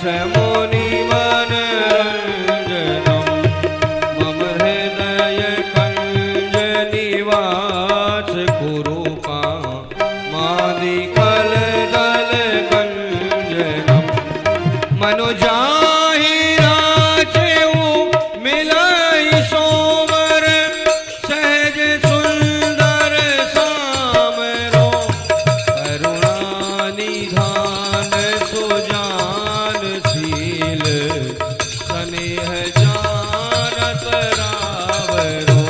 मुनि मन रंजनम मम हृदय कंज निवास कुरूपा मादि कल दल कंजनम मनुजाहि राचेऊ मिलाई सोमर सहज सुंदर सामरो करुणा निधान सुजान शील स्नेह जानत रावरो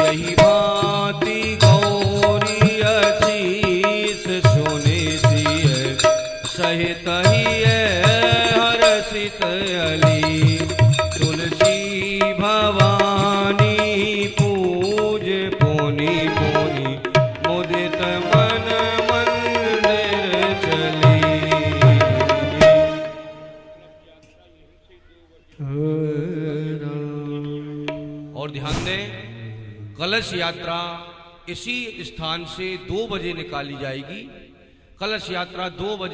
यही भांति गौरी असीस सुने सिय सहित ही हर्षित अली तुलसी भवानी पूज पुनि पुनि मुदित मन मंदिर चली। और ध्यान दें, कलश यात्रा इसी स्थान से 2 बजे निकाली जाएगी। कलश यात्रा 2 बजे